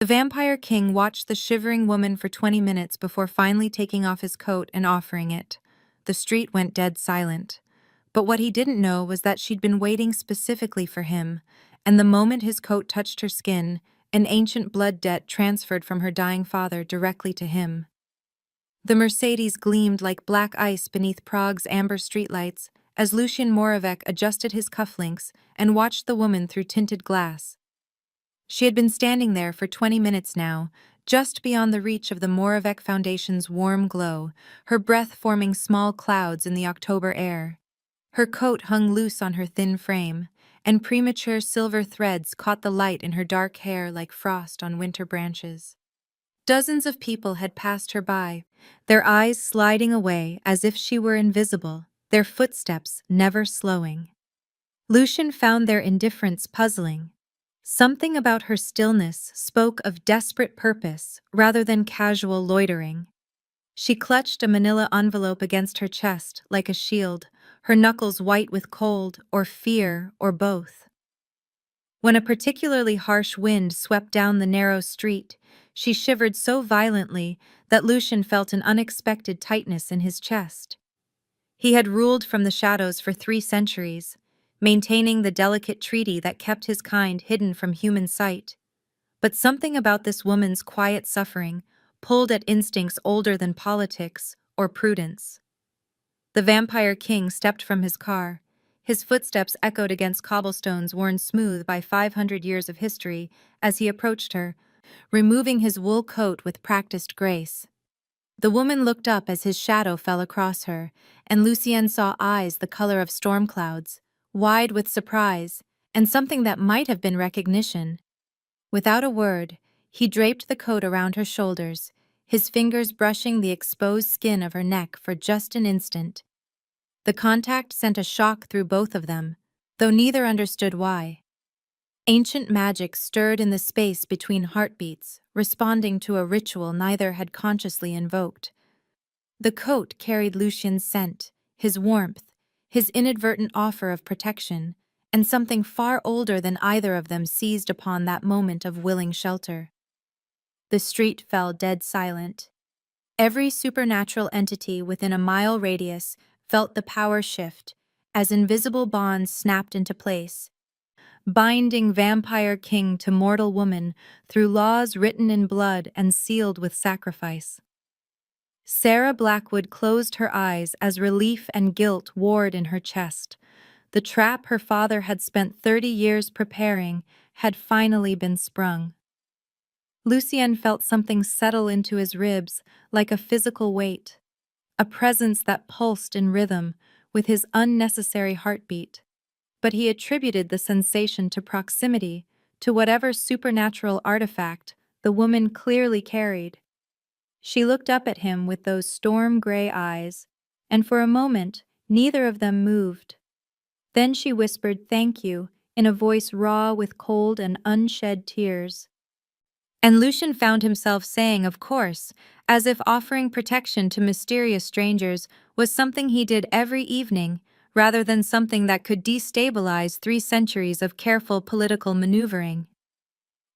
The vampire king watched the shivering woman for 20 minutes before finally taking off his coat and offering it. The street went dead silent. But what he didn't know was that she'd been waiting specifically for him, and the moment his coat touched her skin, an ancient blood debt transferred from her dying father directly to him. The Mercedes gleamed like black ice beneath Prague's amber streetlights as Lucien Moravec adjusted his cufflinks and watched the woman through tinted glass. She had been standing there for 20 minutes now, just beyond the reach of the Moravec Foundation's warm glow, her breath forming small clouds in the October air. Her coat hung loose on her thin frame, and premature silver threads caught the light in her dark hair like frost on winter branches. Dozens of people had passed her by, their eyes sliding away as if she were invisible, their footsteps never slowing. Lucien found their indifference puzzling. Something about her stillness spoke of desperate purpose rather than casual loitering. She clutched a manila envelope against her chest like a shield, her knuckles white with cold or fear or both. When a particularly harsh wind swept down the narrow street, she shivered so violently that Lucien felt an unexpected tightness in his chest. He had ruled from the shadows for 3 centuries, maintaining the delicate treaty that kept his kind hidden from human sight. But something about this woman's quiet suffering pulled at instincts older than politics or prudence. The vampire king stepped from his car. His footsteps echoed against cobblestones worn smooth by 500 years of history as he approached her, removing his wool coat with practiced grace. The woman looked up as his shadow fell across her, and Lucien saw eyes the color of storm clouds, wide with surprise, and something that might have been recognition. Without a word, he draped the coat around her shoulders, his fingers brushing the exposed skin of her neck for just an instant. The contact sent a shock through both of them, though neither understood why. Ancient magic stirred in the space between heartbeats, responding to a ritual neither had consciously invoked. The coat carried Lucien's scent, his warmth, his inadvertent offer of protection, and something far older than either of them seized upon that moment of willing shelter. The street fell dead silent. Every supernatural entity within a mile radius felt the power shift as invisible bonds snapped into place, binding vampire king to mortal woman through laws written in blood and sealed with sacrifice. Sarah Blackwood closed her eyes as relief and guilt warred in her chest. The trap her father had spent 30 years preparing had finally been sprung. Lucien felt something settle into his ribs like a physical weight, a presence that pulsed in rhythm with his unnecessary heartbeat. But he attributed the sensation to proximity, to whatever supernatural artifact the woman clearly carried. She looked up at him with those storm-gray eyes, and for a moment neither of them moved. Then she whispered "thank you" in a voice raw with cold and unshed tears. And Lucien found himself saying "of course," as if offering protection to mysterious strangers was something he did every evening, rather than something that could destabilize 3 centuries of careful political maneuvering.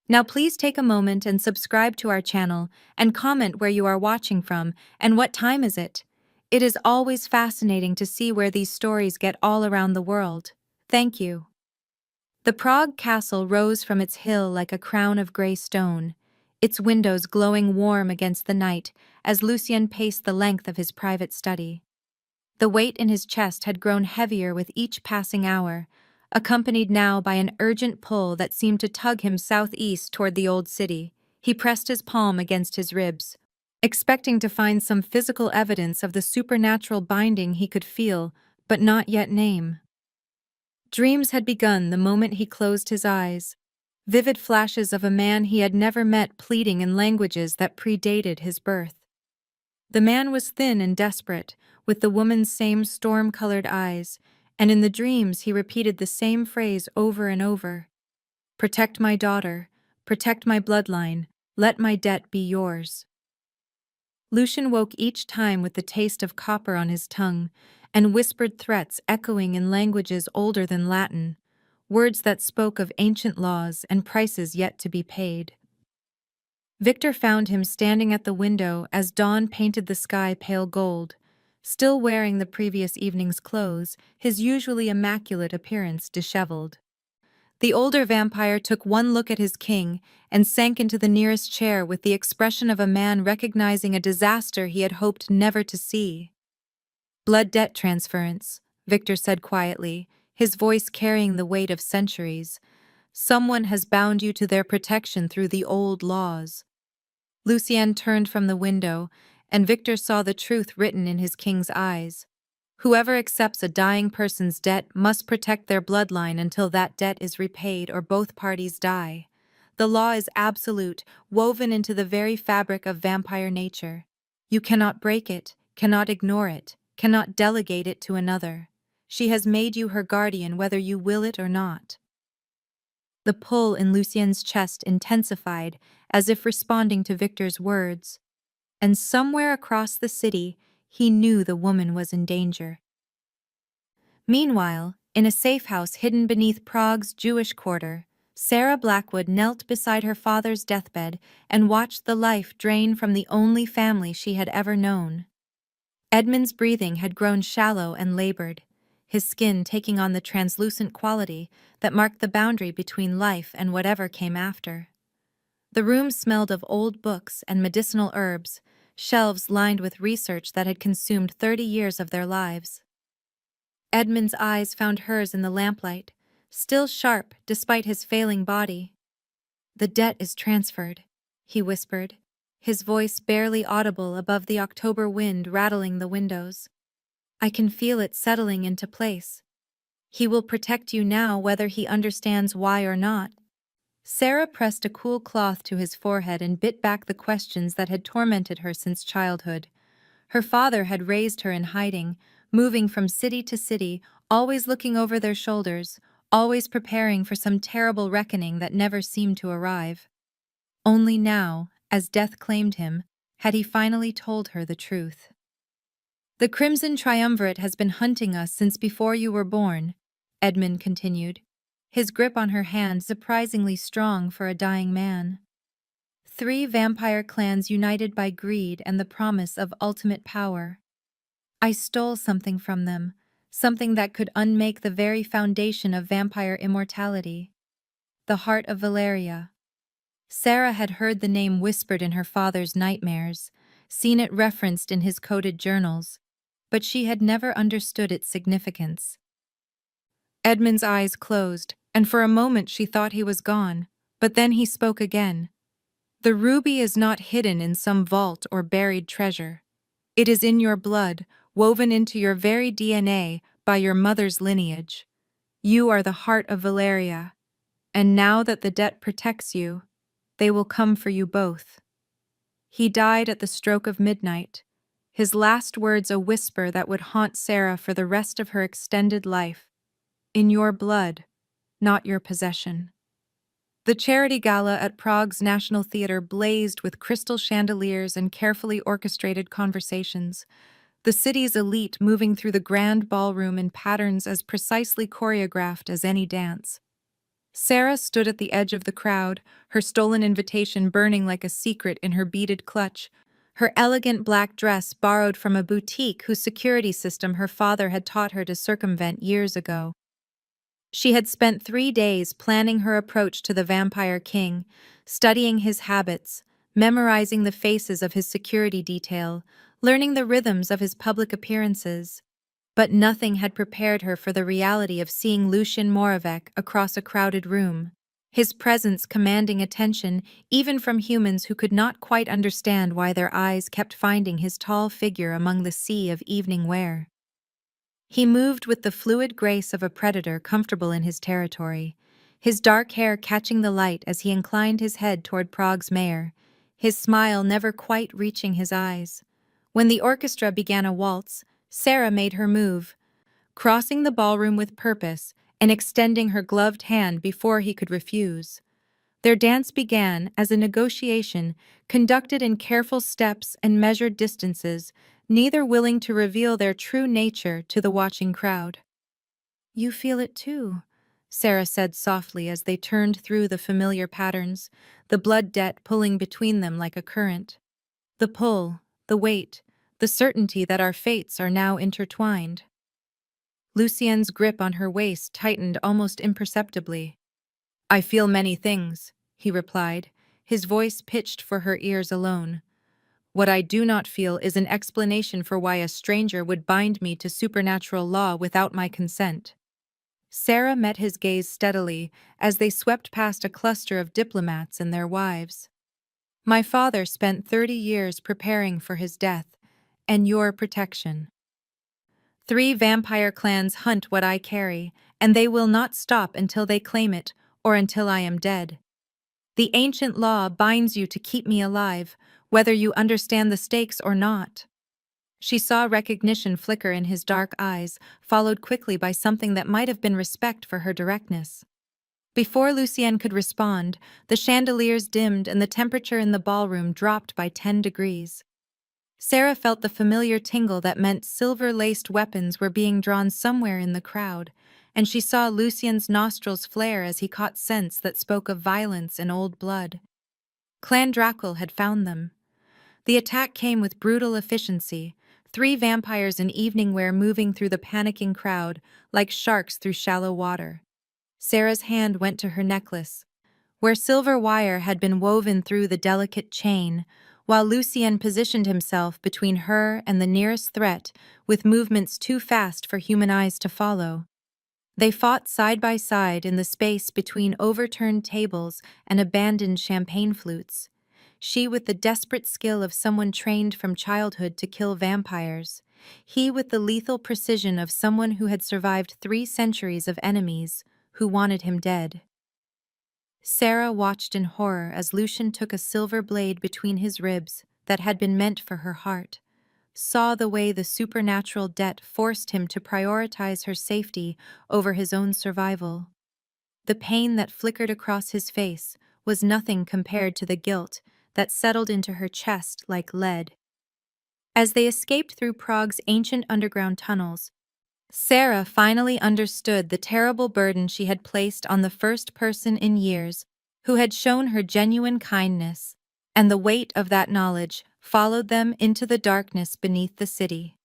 Now please take a moment and subscribe to our channel and comment where you are watching from and what time is it. It is always fascinating to see where these stories get all around the world. Thank you. The Prague castle rose from its hill like a crown of gray stone, its windows glowing warm against the night as Lucien paced the length of his private study. The weight in his chest had grown heavier with each passing hour, accompanied now by an urgent pull that seemed to tug him southeast toward the old city. He pressed his palm against his ribs, expecting to find some physical evidence of the supernatural binding he could feel, but not yet name. Dreams had begun the moment he closed his eyes, vivid flashes of a man he had never met pleading in languages that predated his birth. The man was thin and desperate, with the woman's same storm-colored eyes, and in the dreams he repeated the same phrase over and over. "Protect my daughter, protect my bloodline, let my debt be yours." Lucien woke each time with the taste of copper on his tongue, and whispered threats echoing in languages older than Latin, words that spoke of ancient laws and prices yet to be paid. Victor found him standing at the window as dawn painted the sky pale gold, still wearing the previous evening's clothes, his usually immaculate appearance disheveled. The older vampire took one look at his king and sank into the nearest chair with the expression of a man recognizing a disaster he had hoped never to see. "Blood debt transference," Victor said quietly, his voice carrying the weight of centuries. "Someone has bound you to their protection through the old laws." Lucien turned from the window, and Victor saw the truth written in his king's eyes. Whoever accepts a dying person's debt must protect their bloodline until that debt is repaid or both parties die. The law is absolute, woven into the very fabric of vampire nature. You cannot break it, cannot ignore it, cannot delegate it to another. She has made you her guardian whether you will it or not. The pull in Lucien's chest intensified, as if responding to Victor's words. And somewhere across the city, he knew the woman was in danger. Meanwhile, in a safe house hidden beneath Prague's Jewish quarter, Sarah Blackwood knelt beside her father's deathbed and watched the life drain from the only family she had ever known. Edmund's breathing had grown shallow and labored, his skin taking on the translucent quality that marked the boundary between life and whatever came after. The room smelled of old books and medicinal herbs, shelves lined with research that had consumed 30 years of their lives. Edmund's eyes found hers in the lamplight, still sharp despite his failing body. "The debt is transferred," he whispered, his voice barely audible above the October wind rattling the windows. "I can feel it settling into place. He will protect you now whether he understands why or not." Sarah pressed a cool cloth to his forehead and bit back the questions that had tormented her since childhood. Her father had raised her in hiding, moving from city to city, always looking over their shoulders, always preparing for some terrible reckoning that never seemed to arrive. Only now, as death claimed him, had he finally told her the truth. "The Crimson Triumvirate has been hunting us since before you were born," Edmund continued, his grip on her hand surprisingly strong for a dying man. "3 vampire clans united by greed and the promise of ultimate power. I stole something from them, something that could unmake the very foundation of vampire immortality. The heart of Valeria." Sarah had heard the name whispered in her father's nightmares, seen it referenced in his coded journals, but she had never understood its significance. Edmund's eyes closed, and for a moment she thought he was gone, but then he spoke again. "The ruby is not hidden in some vault or buried treasure. It is in your blood, woven into your very DNA by your mother's lineage. You are the heart of Valeria, and now that the debt protects you, they will come for you both." He died at the stroke of midnight, his last words a whisper that would haunt Sarah for the rest of her extended life. "In your blood, not your possession." The charity gala at Prague's National Theatre blazed with crystal chandeliers and carefully orchestrated conversations, the city's elite moving through the grand ballroom in patterns as precisely choreographed as any dance. Sarah stood at the edge of the crowd, her stolen invitation burning like a secret in her beaded clutch, her elegant black dress borrowed from a boutique whose security system her father had taught her to circumvent years ago. She had spent 3 days planning her approach to the Vampire King, studying his habits, memorizing the faces of his security detail, learning the rhythms of his public appearances. But nothing had prepared her for the reality of seeing Lucien Moravec across a crowded room, his presence commanding attention even from humans who could not quite understand why their eyes kept finding his tall figure among the sea of evening wear. He moved with the fluid grace of a predator comfortable in his territory, his dark hair catching the light as he inclined his head toward Prague's mayor, his smile never quite reaching his eyes. When the orchestra began a waltz, Sarah made her move, crossing the ballroom with purpose and extending her gloved hand before he could refuse. Their dance began as a negotiation conducted in careful steps and measured distances, neither willing to reveal their true nature to the watching crowd. "You feel it too," Sarah said softly as they turned through the familiar patterns, the blood debt pulling between them like a current. The pull, the weight, the certainty that our fates are now intertwined. Lucien's grip on her waist tightened almost imperceptibly. "I feel many things," he replied, his voice pitched for her ears alone. "What I do not feel is an explanation for why a stranger would bind me to supernatural law without my consent." Sarah met his gaze steadily as they swept past a cluster of diplomats and their wives. "My father spent 30 years preparing for his death, and your protection. 3 vampire clans hunt what I carry, and they will not stop until they claim it or until I am dead. The ancient law binds you to keep me alive, whether you understand the stakes or not." She saw recognition flicker in his dark eyes, followed quickly by something that might have been respect for her directness. Before Lucienne could respond, the chandeliers dimmed and the temperature in the ballroom dropped by 10 degrees. Sarah felt the familiar tingle that meant silver-laced weapons were being drawn somewhere in the crowd, and she saw Lucien's nostrils flare as he caught scents that spoke of violence and old blood. Clan Drackle had found them. The attack came with brutal efficiency, 3 vampires in evening wear moving through the panicking crowd like sharks through shallow water. Sarah's hand went to her necklace, where silver wire had been woven through the delicate chain, while Lucien positioned himself between her and the nearest threat with movements too fast for human eyes to follow. They fought side by side in the space between overturned tables and abandoned champagne flutes, she with the desperate skill of someone trained from childhood to kill vampires, he with the lethal precision of someone who had survived 3 centuries of enemies who wanted him dead. Sarah watched in horror as Lucien took a silver blade between his ribs that had been meant for her heart, saw the way the supernatural debt forced him to prioritize her safety over his own survival. The pain that flickered across his face was nothing compared to the guilt that settled into her chest like lead. As they escaped through Prague's ancient underground tunnels, Sarah finally understood the terrible burden she had placed on the first person in years who had shown her genuine kindness, and the weight of that knowledge followed them into the darkness beneath the city.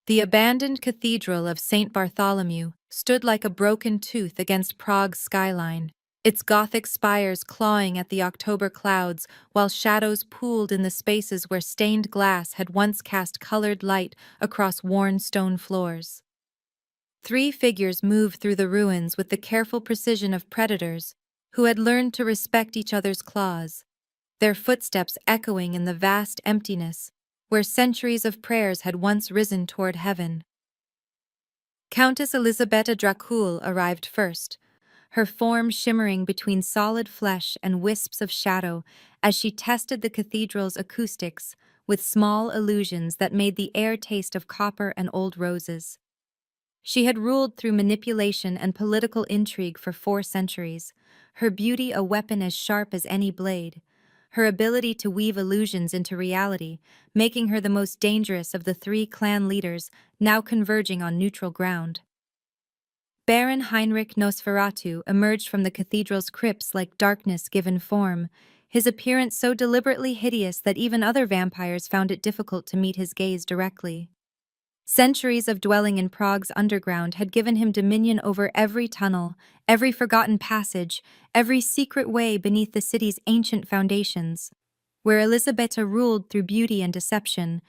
The abandoned cathedral of St. Bartholomew stood like a broken tooth against Prague's skyline, its Gothic spires clawing at the October clouds while shadows pooled in the spaces where stained glass had once cast colored light across worn stone floors. 3 figures moved through the ruins with the careful precision of predators who had learned to respect each other's claws, their footsteps echoing in the vast emptiness where centuries of prayers had once risen toward heaven. Countess Elisabetta Dracul arrived first, her form shimmering between solid flesh and wisps of shadow as she tested the cathedral's acoustics with small illusions that made the air taste of copper and old roses. She had ruled through manipulation and political intrigue for 4 centuries, her beauty a weapon as sharp as any blade, her ability to weave illusions into reality, making her the most dangerous of the 3 clan leaders now converging on neutral ground. Baron Heinrich Nosferatu emerged from the cathedral's crypts like darkness given form, his appearance so deliberately hideous that even other vampires found it difficult to meet his gaze directly. Centuries of dwelling in Prague's underground had given him dominion over every tunnel, every forgotten passage, every secret way beneath the city's ancient foundations. Where Elisabetta ruled through beauty and deception,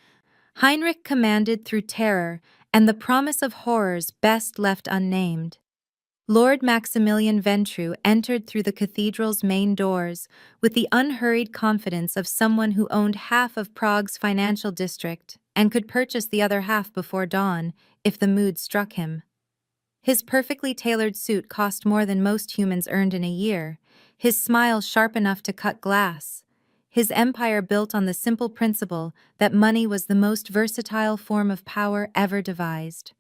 Heinrich commanded through terror and the promise of horrors best left unnamed. Lord Maximilian Ventru entered through the cathedral's main doors with the unhurried confidence of someone who owned half of Prague's financial district and could purchase the other half before dawn if the mood struck him. His perfectly tailored suit cost more than most humans earned in a year, his smile sharp enough to cut glass, his empire built on the simple principle that money was the most versatile form of power ever devised.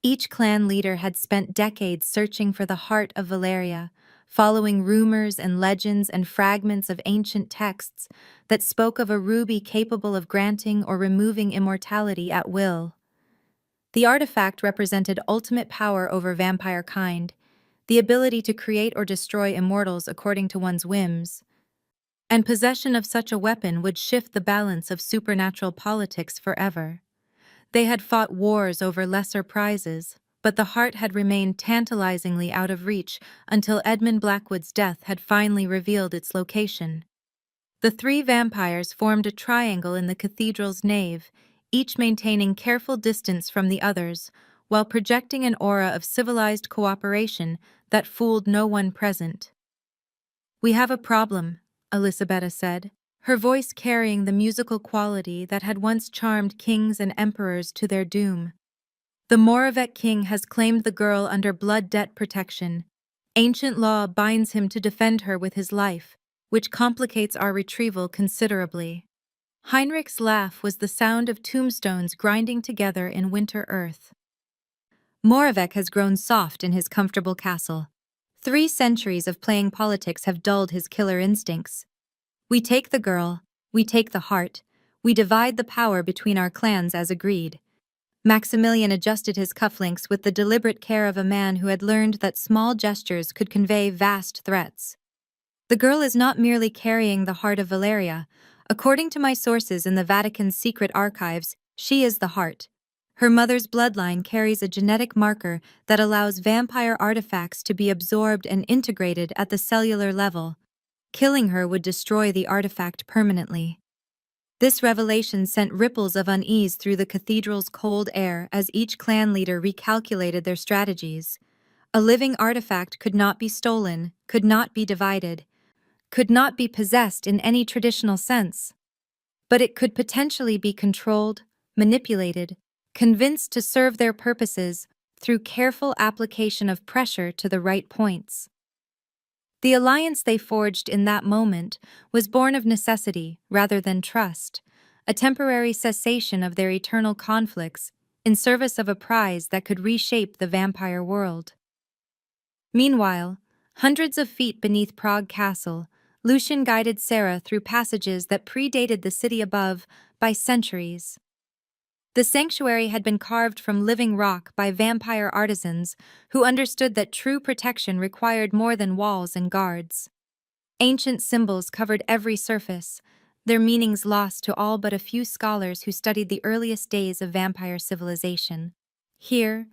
Each clan leader had spent decades searching for the heart of Valeria, following rumors and legends and fragments of ancient texts that spoke of a ruby capable of granting or removing immortality at will. The artifact represented ultimate power over vampire kind, the ability to create or destroy immortals according to one's whims, and possession of such a weapon would shift the balance of supernatural politics forever. They had fought wars over lesser prizes, but the heart had remained tantalizingly out of reach until Edmund Blackwood's death had finally revealed its location. The three vampires formed a triangle in the cathedral's nave, each maintaining careful distance from the others, while projecting an aura of civilized cooperation that fooled no one present. "We have a problem," Elisabetta said, her voice carrying the musical quality that had once charmed kings and emperors to their doom. "The Moravec king has claimed the girl under blood debt protection. Ancient law binds him to defend her with his life, which complicates our retrieval considerably." Heinrich's laugh was the sound of tombstones grinding together in winter earth. "Moravec has grown soft in his comfortable castle. 3 centuries of playing politics have dulled his killer instincts. We take the girl, we take the heart, we divide the power between our clans as agreed." Maximilian adjusted his cufflinks with the deliberate care of a man who had learned that small gestures could convey vast threats. "The girl is not merely carrying the heart of Valeria. According to my sources in the Vatican's secret archives, she is the heart. Her mother's bloodline carries a genetic marker that allows vampire artifacts to be absorbed and integrated at the cellular level. Killing her would destroy the artifact permanently." This revelation sent ripples of unease through the cathedral's cold air as each clan leader recalculated their strategies. A living artifact could not be stolen, could not be divided, could not be possessed in any traditional sense. But it could potentially be controlled, manipulated, convinced to serve their purposes through careful application of pressure to the right points. The alliance they forged in that moment was born of necessity rather than trust, a temporary cessation of their eternal conflicts in service of a prize that could reshape the vampire world. Meanwhile, hundreds of feet beneath Prague Castle, Lucian guided Sarah through passages that predated the city above by centuries. The sanctuary had been carved from living rock by vampire artisans who understood that true protection required more than walls and guards. Ancient symbols covered every surface, their meanings lost to all but a few scholars who studied the earliest days of vampire civilization. Here,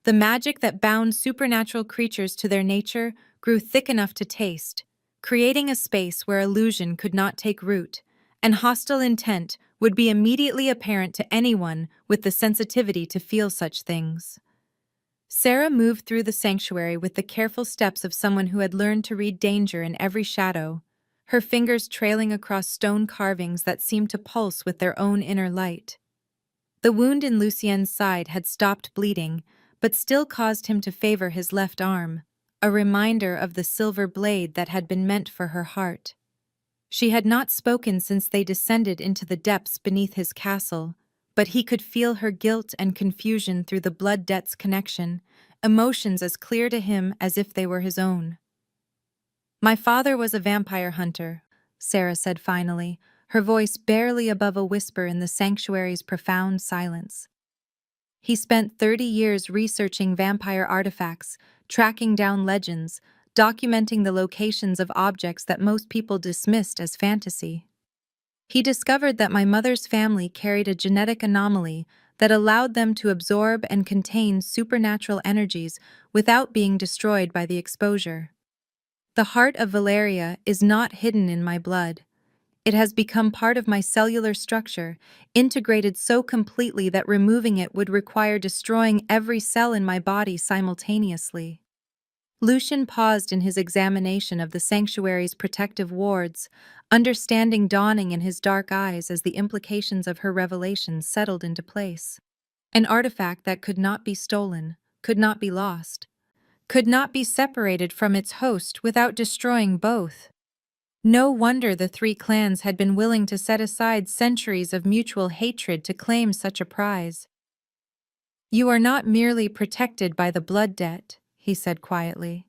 the magic that bound supernatural creatures to their nature grew thick enough to taste, creating a space where illusion could not take root, and hostile intent would be immediately apparent to anyone with the sensitivity to feel such things. Sarah moved through the sanctuary with the careful steps of someone who had learned to read danger in every shadow, her fingers trailing across stone carvings that seemed to pulse with their own inner light. The wound in Lucien's side had stopped bleeding, but still caused him to favor his left arm, a reminder of the silver blade that had been meant for her heart. She had not spoken since they descended into the depths beneath his castle, but he could feel her guilt and confusion through the blood debt's connection, emotions as clear to him as if they were his own. "My father was a vampire hunter," Sarah said finally, her voice barely above a whisper in the sanctuary's profound silence. "He spent 30 years researching vampire artifacts, tracking down legends, documenting the locations of objects that most people dismissed as fantasy. He discovered that my mother's family carried a genetic anomaly that allowed them to absorb and contain supernatural energies without being destroyed by the exposure. The heart of Valeria is not hidden in my blood. It has become part of my cellular structure, integrated so completely that removing it would require destroying every cell in my body simultaneously." Lucian paused in his examination of the sanctuary's protective wards, understanding dawning in his dark eyes as the implications of her revelations settled into place. An artifact that could not be stolen, could not be lost, could not be separated from its host without destroying both. No wonder the 3 clans had been willing to set aside centuries of mutual hatred to claim such a prize. "You are not merely protected by the blood debt," he said quietly.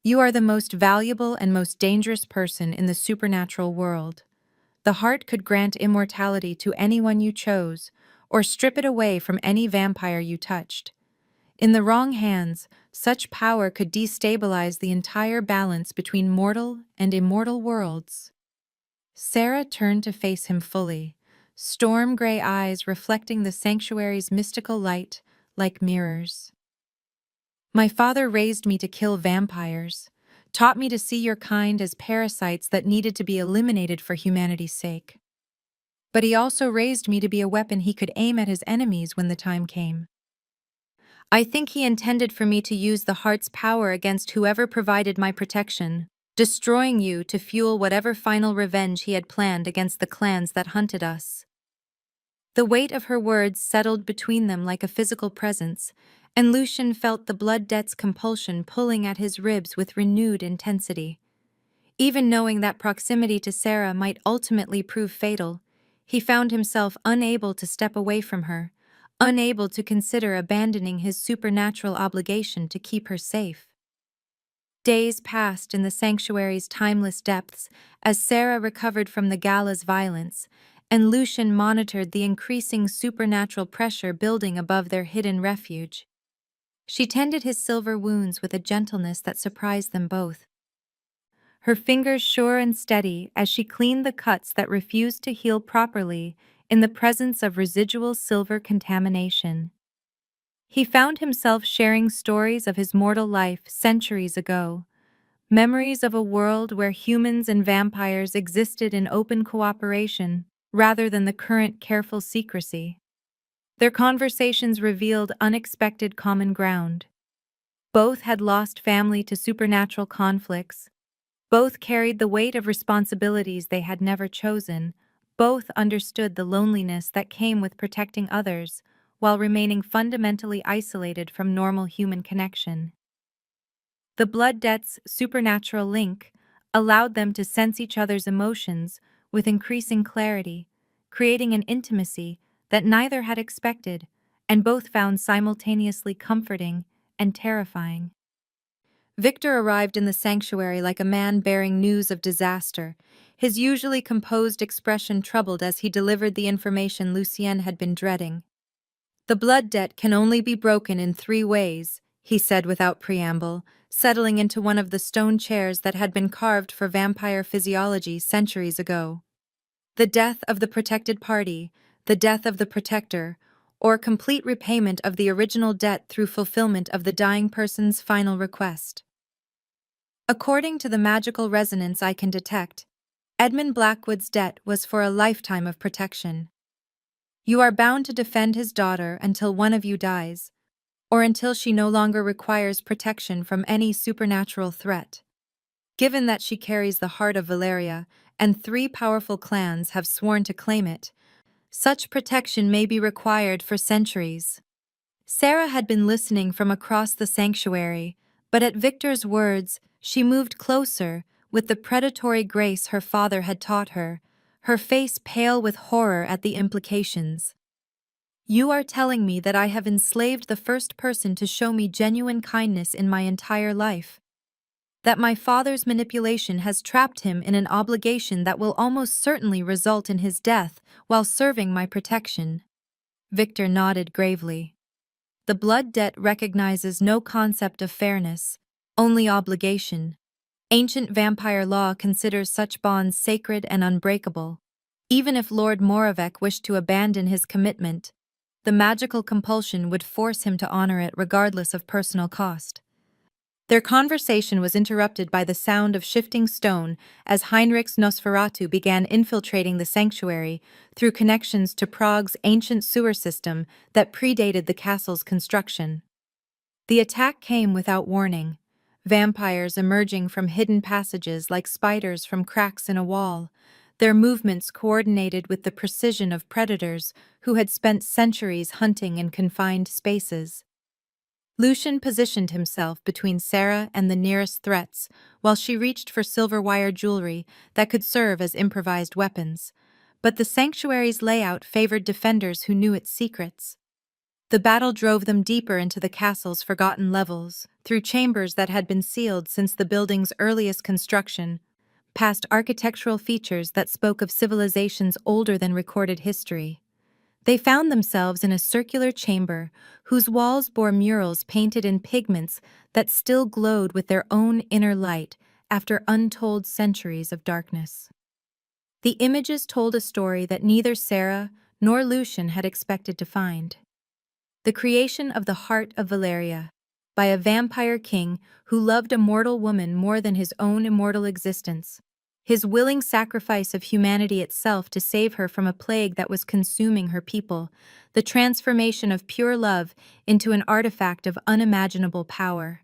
"You are the most valuable and most dangerous person in the supernatural world. The heart could grant immortality to anyone you chose, or strip it away from any vampire you touched. In the wrong hands, such power could destabilize the entire balance between mortal and immortal worlds. Sarah turned to face him fully, storm-gray eyes reflecting the sanctuary's mystical light like mirrors. My father raised me to kill vampires, taught me to see your kind as parasites that needed to be eliminated for humanity's sake. But he also raised me to be a weapon he could aim at his enemies when the time came. I think he intended for me to use the heart's power against whoever provided my protection, destroying you to fuel whatever final revenge he had planned against the clans that hunted us. The weight of her words settled between them like a physical presence, and Lucian felt the blood debt's compulsion pulling at his ribs with renewed intensity. Even knowing that proximity to Sarah might ultimately prove fatal, he found himself unable to step away from her, unable to consider abandoning his supernatural obligation to keep her safe. Days passed in the sanctuary's timeless depths as Sarah recovered from the gala's violence, and Lucian monitored the increasing supernatural pressure building above their hidden refuge. She tended his silver wounds with a gentleness that surprised them both. Her fingers sure and steady as she cleaned the cuts that refused to heal properly in the presence of residual silver contamination. He found himself sharing stories of his mortal life centuries ago, memories of a world where humans and vampires existed in open cooperation rather than the current careful secrecy. Their conversations revealed unexpected common ground. Both had lost family to supernatural conflicts. Both carried the weight of responsibilities they had never chosen. Both understood the loneliness that came with protecting others while remaining fundamentally isolated from normal human connection. The blood debt's supernatural link allowed them to sense each other's emotions with increasing clarity, creating an intimacy that neither had expected and both found simultaneously comforting and terrifying. Victor arrived in the sanctuary like a man bearing news of disaster, his usually composed expression troubled as he delivered the information Lucienne had been dreading. "The blood debt can only be broken in 3 ways," he said without preamble, settling into one of the stone chairs that had been carved for vampire physiology centuries ago. "The death of the protected party, the death of the protector, or complete repayment of the original debt through fulfillment of the dying person's final request. According to the magical resonance I can detect, Edmund Blackwood's debt was for a lifetime of protection. You are bound to defend his daughter until one of you dies, or until she no longer requires protection from any supernatural threat. Given that she carries the heart of Valeria, and 3 powerful clans have sworn to claim it, such protection may be required for centuries." Sarah had been listening from across the sanctuary, but at Victor's words, she moved closer with the predatory grace her father had taught her face pale with horror at the implications. "You are telling me that I have enslaved the first person to show me genuine kindness in my entire life. That my father's manipulation has trapped him in an obligation that will almost certainly result in his death while serving my protection." Victor nodded gravely. "The blood debt recognizes no concept of fairness, only obligation. Ancient vampire law considers such bonds sacred and unbreakable. Even if Lord Moravec wished to abandon his commitment, the magical compulsion would force him to honor it regardless of personal cost." Their conversation was interrupted by the sound of shifting stone as Heinrich's Nosferatu began infiltrating the sanctuary through connections to Prague's ancient sewer system that predated the castle's construction. The attack came without warning, vampires emerging from hidden passages like spiders from cracks in a wall, their movements coordinated with the precision of predators who had spent centuries hunting in confined spaces. Lucian positioned himself between Sarah and the nearest threats while she reached for silver wire jewelry that could serve as improvised weapons, but the sanctuary's layout favored defenders who knew its secrets. The battle drove them deeper into the castle's forgotten levels, through chambers that had been sealed since the building's earliest construction, past architectural features that spoke of civilizations older than recorded history. They found themselves in a circular chamber whose walls bore murals painted in pigments that still glowed with their own inner light after untold centuries of darkness. The images told a story that neither Sarah nor Lucian had expected to find. The creation of the heart of Valeria, by a vampire king who loved a mortal woman more than his own immortal existence. His willing sacrifice of humanity itself to save her from a plague that was consuming her people, the transformation of pure love into an artifact of unimaginable power.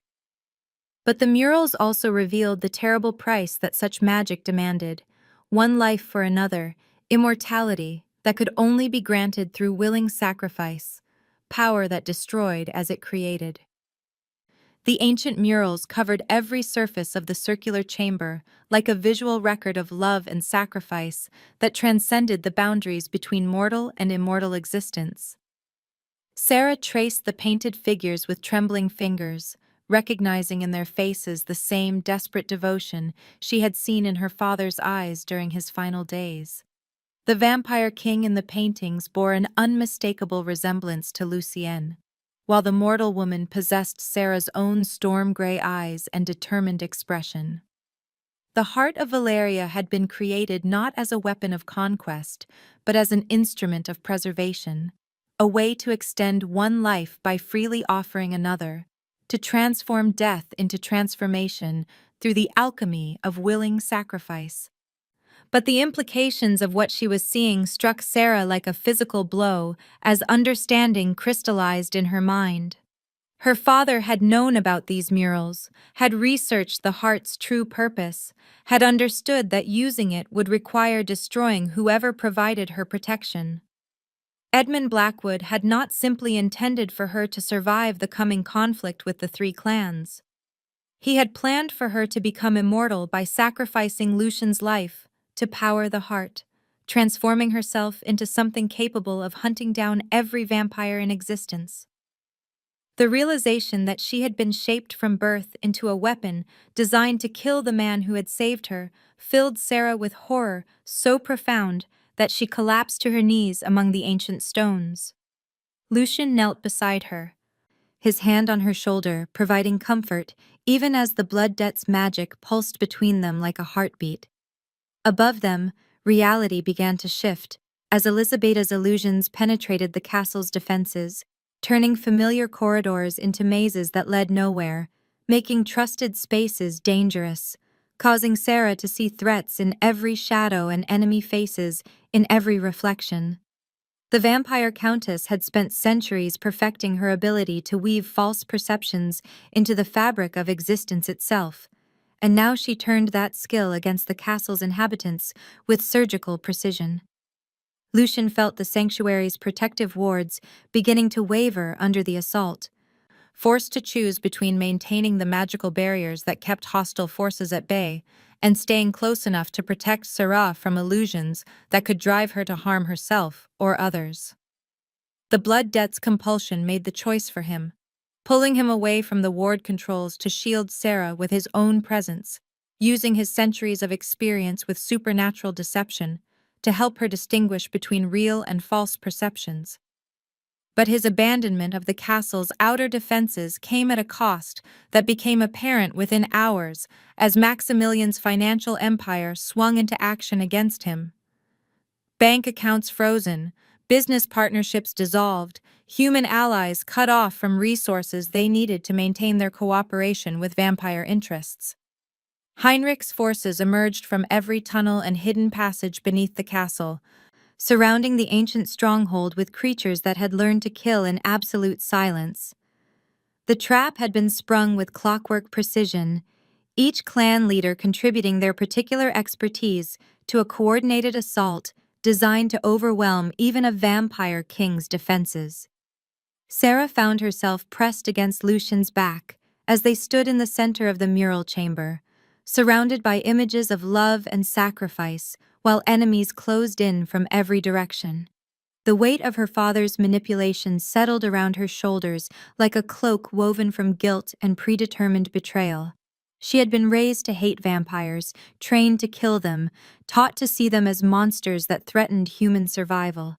But the murals also revealed the terrible price that such magic demanded: one life for another, immortality that could only be granted through willing sacrifice, power that destroyed as it created. The ancient murals covered every surface of the circular chamber, like a visual record of love and sacrifice that transcended the boundaries between mortal and immortal existence. Sarah traced the painted figures with trembling fingers, recognizing in their faces the same desperate devotion she had seen in her father's eyes during his final days. The vampire king in the paintings bore an unmistakable resemblance to Lucienne, while the mortal woman possessed Sarah's own storm-gray eyes and determined expression. The heart of Valeria had been created not as a weapon of conquest, but as an instrument of preservation, a way to extend one life by freely offering another, to transform death into transformation through the alchemy of willing sacrifice. But the implications of what she was seeing struck Sarah like a physical blow as understanding crystallized in her mind. Her father had known about these murals, had researched the heart's true purpose, had understood that using it would require destroying whoever provided her protection. Edmund Blackwood had not simply intended for her to survive the coming conflict with the three clans. He had planned for her to become immortal by sacrificing Lucian's life to power the heart, transforming herself into something capable of hunting down every vampire in existence. The realization that she had been shaped from birth into a weapon designed to kill the man who had saved her filled Sarah with horror so profound that she collapsed to her knees among the ancient stones. Lucian knelt beside her, his hand on her shoulder, providing comfort even as the blood debt's magic pulsed between them like a heartbeat. Above them, reality began to shift as Elisabetta's illusions penetrated the castle's defenses, turning familiar corridors into mazes that led nowhere, making trusted spaces dangerous, causing Sarah to see threats in every shadow and enemy faces in every reflection. The vampire countess had spent centuries perfecting her ability to weave false perceptions into the fabric of existence itself, and now she turned that skill against the castle's inhabitants with surgical precision. Lucian felt the sanctuary's protective wards beginning to waver under the assault. Forced to choose between maintaining the magical barriers that kept hostile forces at bay and staying close enough to protect Sarah from illusions that could drive her to harm herself or others. The blood debt's compulsion made the choice for him, pulling him away from the ward controls to shield Sarah with his own presence, using his centuries of experience with supernatural deception to help her distinguish between real and false perceptions. But his abandonment of the castle's outer defenses came at a cost that became apparent within hours as Maximilian's financial empire swung into action against him. Bank accounts frozen, business partnerships dissolved, human allies cut off from resources they needed to maintain their cooperation with vampire interests. Heinrich's forces emerged from every tunnel and hidden passage beneath the castle, surrounding the ancient stronghold with creatures that had learned to kill in absolute silence. The trap had been sprung with clockwork precision, each clan leader contributing their particular expertise to a coordinated assault designed to overwhelm even a vampire king's defenses. Sarah found herself pressed against Lucian's back as they stood in the center of the mural chamber, surrounded by images of love and sacrifice, while enemies closed in from every direction. The weight of her father's manipulation settled around her shoulders like a cloak woven from guilt and predetermined betrayal. She had been raised to hate vampires, trained to kill them, taught to see them as monsters that threatened human survival.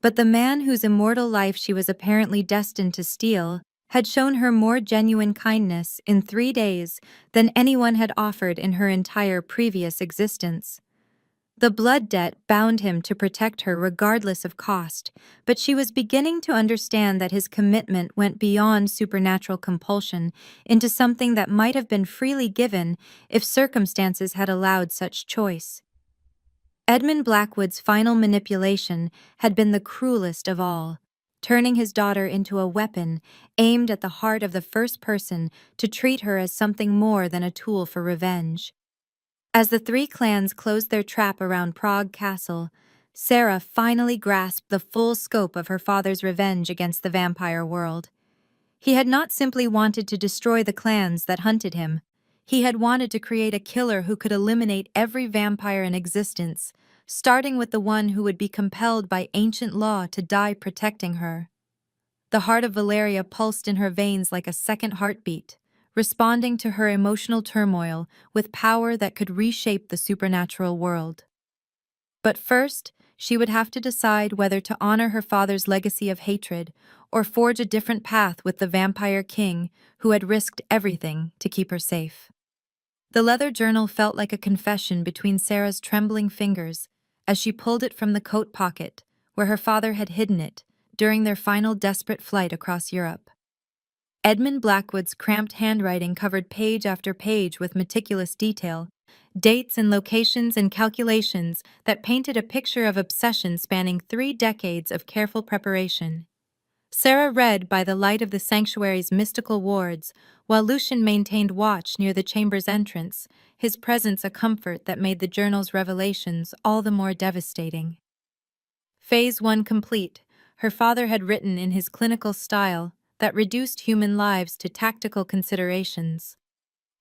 But the man whose immortal life she was apparently destined to steal had shown her more genuine kindness in 3 days than anyone had offered in her entire previous existence. The blood debt bound him to protect her regardless of cost, but she was beginning to understand that his commitment went beyond supernatural compulsion into something that might have been freely given if circumstances had allowed such choice. Edmund Blackwood's final manipulation had been the cruelest of all, turning his daughter into a weapon aimed at the heart of the first person to treat her as something more than a tool for revenge. As the three clans closed their trap around Prague Castle, Sarah finally grasped the full scope of her father's revenge against the vampire world. He had not simply wanted to destroy the clans that hunted him. He had wanted to create a killer who could eliminate every vampire in existence, starting with the one who would be compelled by ancient law to die protecting her. The heart of Valeria pulsed in her veins like a second heartbeat, responding to her emotional turmoil with power that could reshape the supernatural world. But first, she would have to decide whether to honor her father's legacy of hatred or forge a different path with the vampire king who had risked everything to keep her safe. The leather journal felt like a confession between Sarah's trembling fingers as she pulled it from the coat pocket where her father had hidden it during their final desperate flight across Europe. Edmund Blackwood's cramped handwriting covered page after page with meticulous detail, dates and locations and calculations that painted a picture of obsession spanning 3 decades of careful preparation. Sarah read by the light of the sanctuary's mystical wards, while Lucian maintained watch near the chamber's entrance, his presence a comfort that made the journal's revelations all the more devastating. Phase 1 complete, her father had written in his clinical style that reduced human lives to tactical considerations.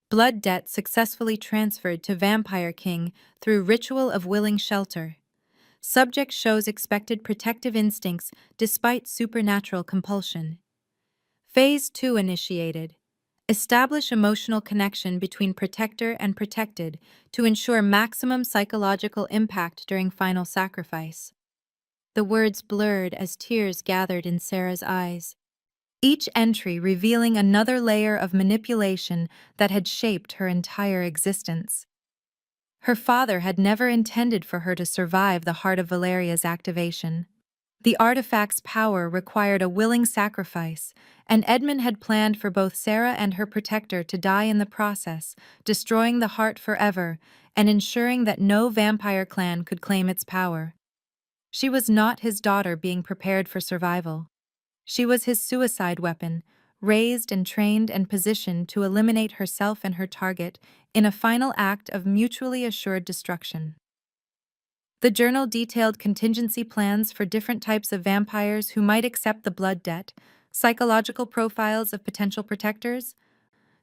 Blood debt successfully transferred to Vampire King through ritual of willing shelter. Subject shows expected protective instincts despite supernatural compulsion. Phase 2 initiated. Establish emotional connection between protector and protected to ensure maximum psychological impact during final sacrifice. The words blurred as tears gathered in Sarah's eyes, each entry revealing another layer of manipulation that had shaped her entire existence. Her father had never intended for her to survive the heart of Valeria's activation. The artifact's power required a willing sacrifice, and Edmund had planned for both Sarah and her protector to die in the process, destroying the heart forever and ensuring that no vampire clan could claim its power. She was not his daughter being prepared for survival. She was his suicide weapon, raised and trained and positioned to eliminate herself and her target in a final act of mutually assured destruction. The journal detailed contingency plans for different types of vampires who might accept the blood debt, psychological profiles of potential protectors,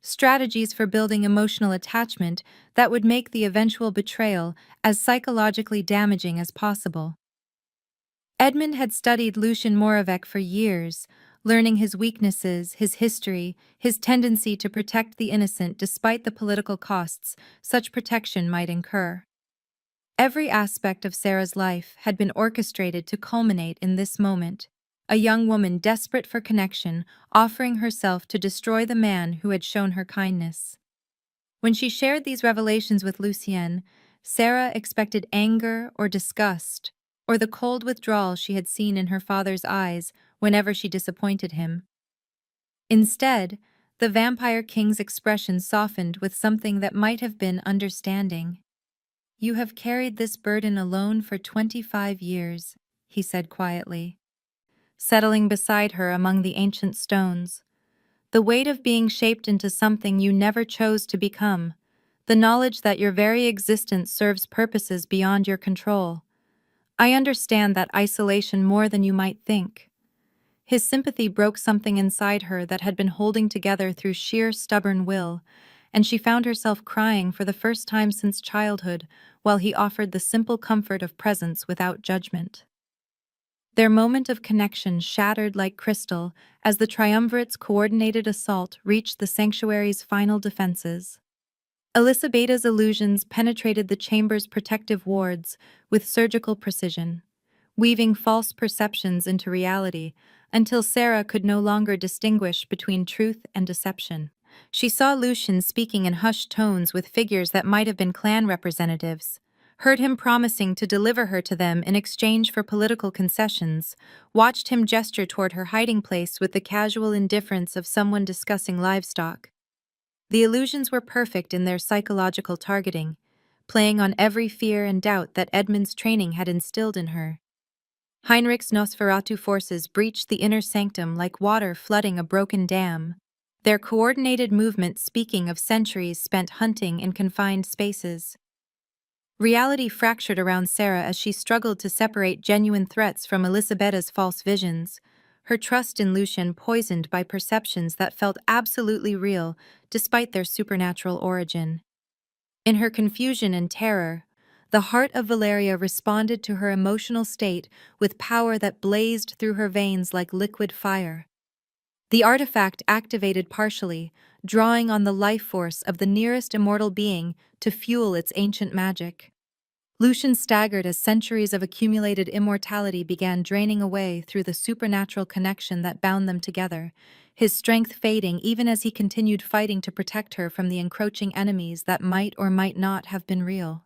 strategies for building emotional attachment that would make the eventual betrayal as psychologically damaging as possible. Edmund had studied Lucian Moravec for years, learning his weaknesses, his history, his tendency to protect the innocent despite the political costs such protection might incur. Every aspect of Sarah's life had been orchestrated to culminate in this moment, a young woman desperate for connection, offering herself to destroy the man who had shown her kindness. When she shared these revelations with Lucien, Sarah expected anger or disgust, or the cold withdrawal she had seen in her father's eyes whenever she disappointed him. Instead, the Vampire King's expression softened with something that might have been understanding. "You have carried this burden alone for 25 years, he said quietly, settling beside her among the ancient stones. The weight of being shaped into something you never chose to become, the knowledge that your very existence serves purposes beyond your control. I understand that isolation more than you might think." His sympathy broke something inside her that had been holding together through sheer stubborn will, and she found herself crying for the first time since childhood while he offered the simple comfort of presence without judgment. Their moment of connection shattered like crystal as the triumvirate's coordinated assault reached the sanctuary's final defenses. Elisabetta's illusions penetrated the chamber's protective wards with surgical precision. weaving false perceptions into reality until Sarah could no longer distinguish between truth and deception. She saw Lucian speaking in hushed tones with figures that might have been clan representatives, heard him promising to deliver her to them in exchange for political concessions, watched him gesture toward her hiding place with the casual indifference of someone discussing livestock. The illusions were perfect in their psychological targeting, playing on every fear and doubt that Edmund's training had instilled in her. Heinrich's Nosferatu forces breached the inner sanctum like water flooding a broken dam, their coordinated movement speaking of centuries spent hunting in confined spaces. Reality fractured around Sarah as she struggled to separate genuine threats from Elisabetta's false visions, her trust in Lucian poisoned by perceptions that felt absolutely real despite their supernatural origin. In her confusion and terror, the heart of Valeria responded to her emotional state with power that blazed through her veins like liquid fire. The artifact activated partially, drawing on the life force of the nearest immortal being to fuel its ancient magic. Lucian staggered as centuries of accumulated immortality began draining away through the supernatural connection that bound them together, his strength fading even as he continued fighting to protect her from the encroaching enemies that might or might not have been real.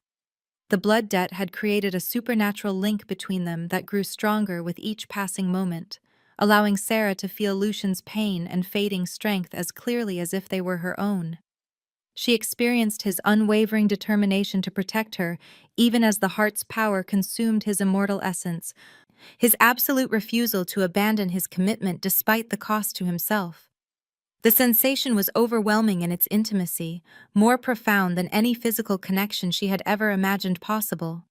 The blood debt had created a supernatural link between them that grew stronger with each passing moment, allowing Sarah to feel Lucian's pain and fading strength as clearly as if they were her own. She experienced his unwavering determination to protect her, even as the heart's power consumed his immortal essence, his absolute refusal to abandon his commitment despite the cost to himself. The sensation was overwhelming in its intimacy, more profound than any physical connection she had ever imagined possible.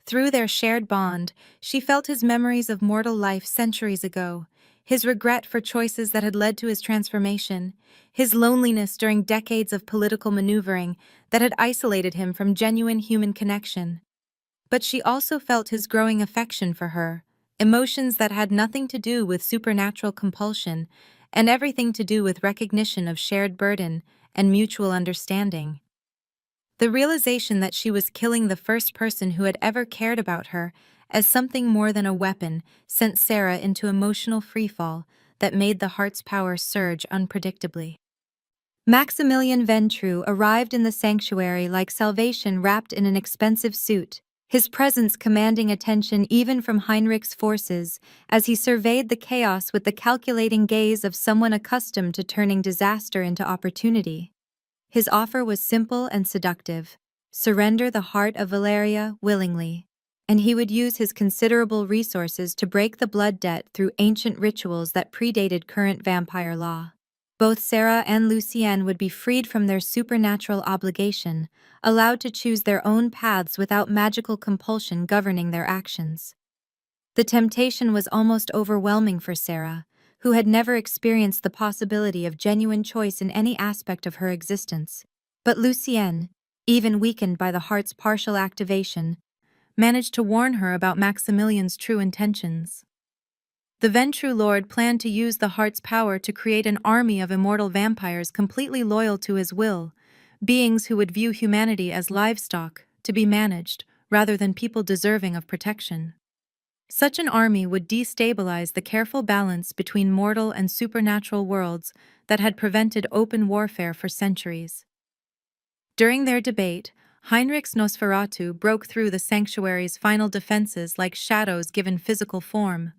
Through their shared bond, she felt his memories of mortal life centuries ago, his regret for choices that had led to his transformation, his loneliness during decades of political maneuvering that had isolated him from genuine human connection. But she also felt his growing affection for her, emotions that had nothing to do with supernatural compulsion and everything to do with recognition of shared burden and mutual understanding. The realization that she was killing the first person who had ever cared about her as something more than a weapon sent Sarah into emotional freefall that made the heart's power surge unpredictably. Maximilian Ventrue arrived in the sanctuary like salvation wrapped in an expensive suit, his presence commanding attention even from Heinrich's forces as he surveyed the chaos with the calculating gaze of someone accustomed to turning disaster into opportunity. His offer was simple and seductive: surrender the heart of Valeria willingly, and he would use his considerable resources to break the blood debt through ancient rituals that predated current vampire law. Both Sarah and Lucienne would be freed from their supernatural obligation, allowed to choose their own paths without magical compulsion governing their actions. The temptation was almost overwhelming for Sarah, who had never experienced the possibility of genuine choice in any aspect of her existence. But Lucienne, even weakened by the heart's partial activation, managed to warn her about Maximilian's true intentions. The Ventrue Lord planned to use the heart's power to create an army of immortal vampires completely loyal to his will, beings who would view humanity as livestock, to be managed, rather than people deserving of protection. Such an army would destabilize the careful balance between mortal and supernatural worlds that had prevented open warfare for centuries. During their debate, Heinrich's Nosferatu broke through the sanctuary's final defenses like shadows given physical form.